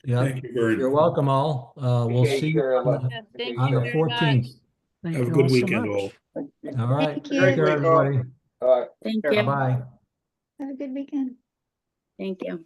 yeah, Thank you, Vern. you're welcome all. We'll Appreciate see you your on the, Yeah, thank on you the very much. 14th. Thank Have a you good all so weekend, much. all. All right. Thank Take you. care, everybody. All right. Thank Care. you. Bye. Have a good weekend. Thank you.